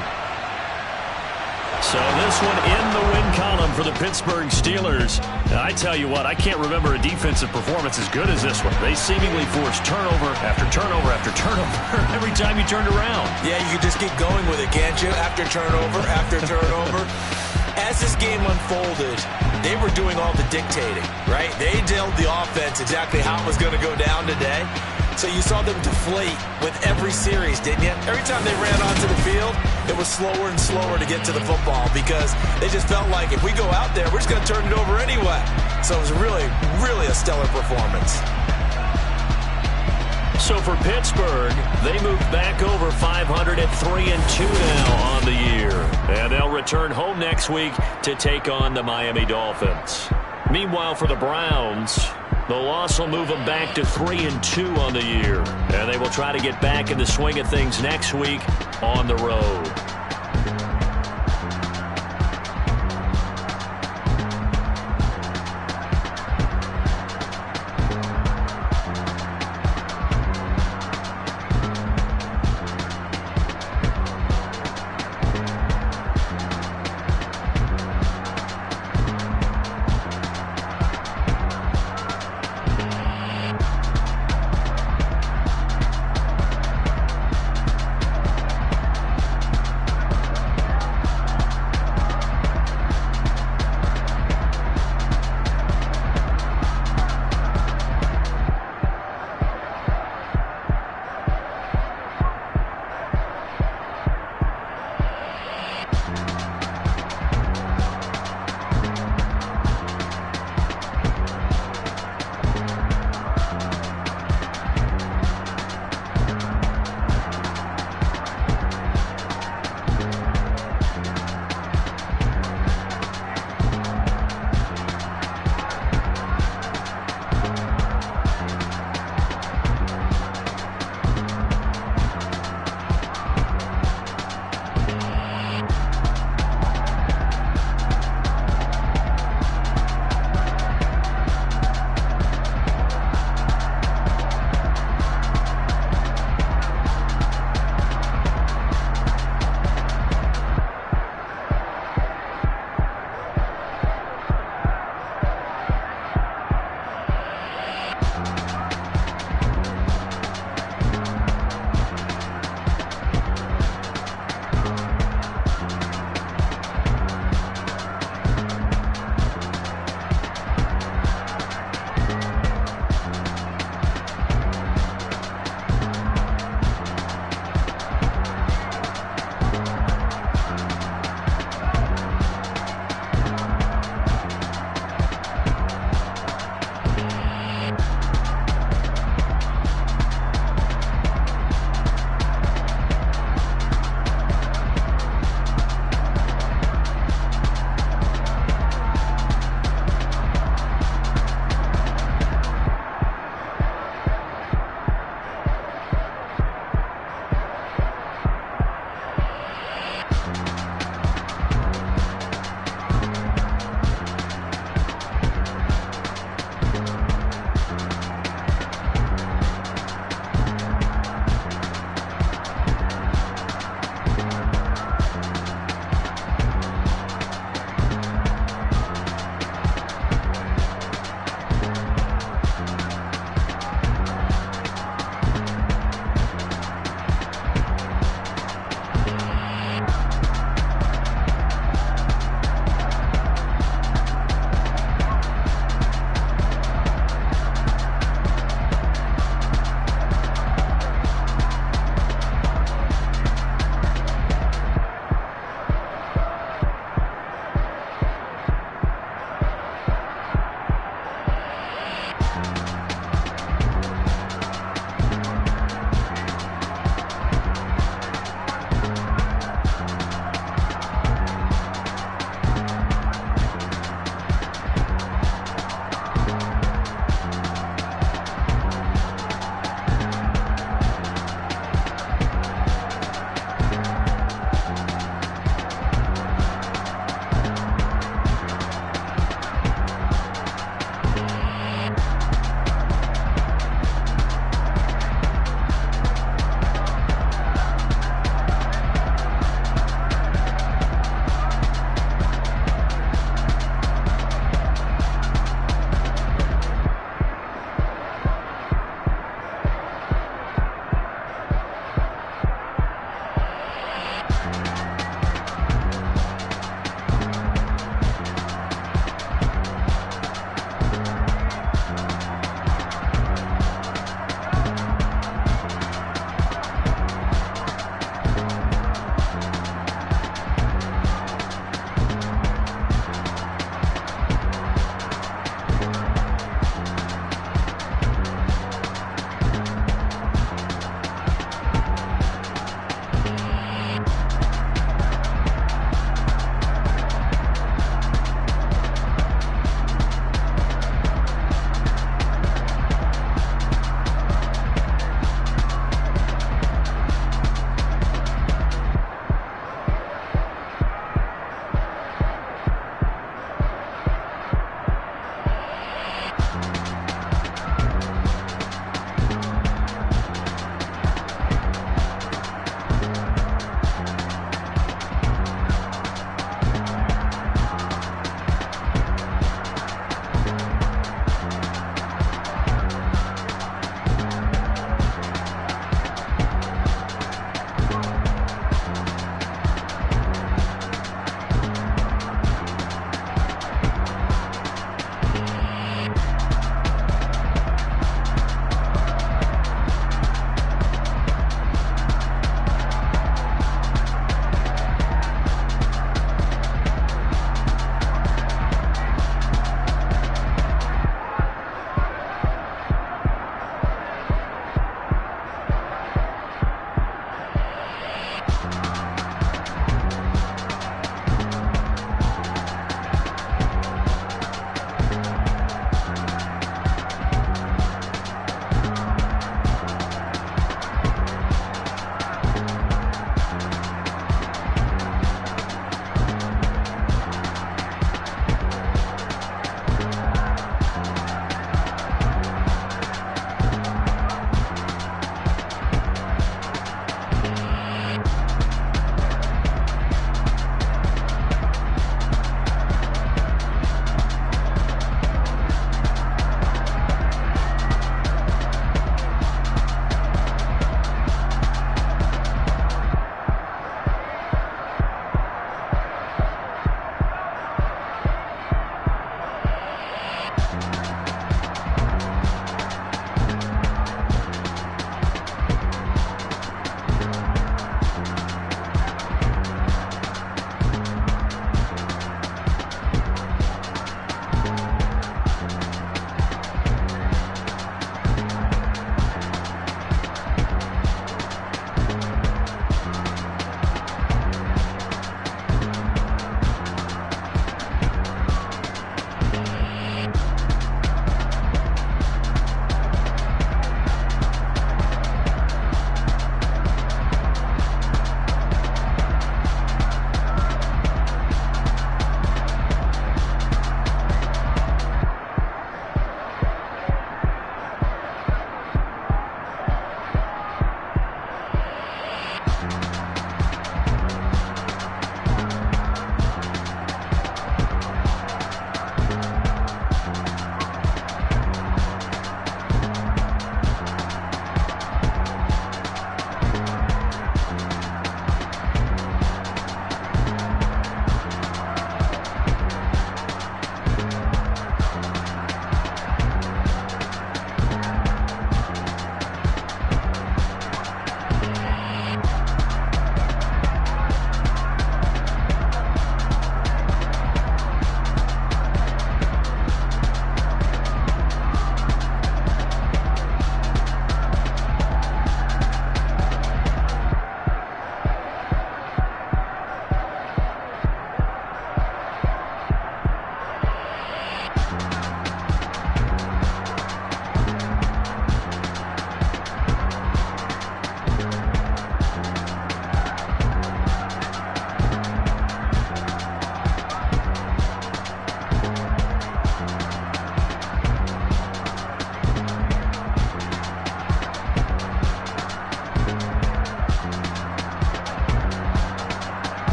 So this one in the win column for the Pittsburgh Steelers. Now, I tell you what, I can't remember a defensive performance as good as this one. They seemingly forced turnover after turnover after turnover every time you turned around. Yeah, you can just keep going with it, can't you? After turnover. As this game unfolded, they were doing all the dictating, right? They told the offense exactly how it was going to go down today. So you saw them deflate with every series, didn't you? Every time they ran onto the field, it was slower and slower to get to the football because they just felt like if we go out there, we're just going to turn it over anyway. So it was really, really a stellar performance. So for Pittsburgh, they moved back over 500 at 3-2 now on the year. And they'll return home next week to take on the Miami Dolphins. Meanwhile, for the Browns, the loss will move them back to 3-2 on the year. And they will try to get back in the swing of things next week on the road.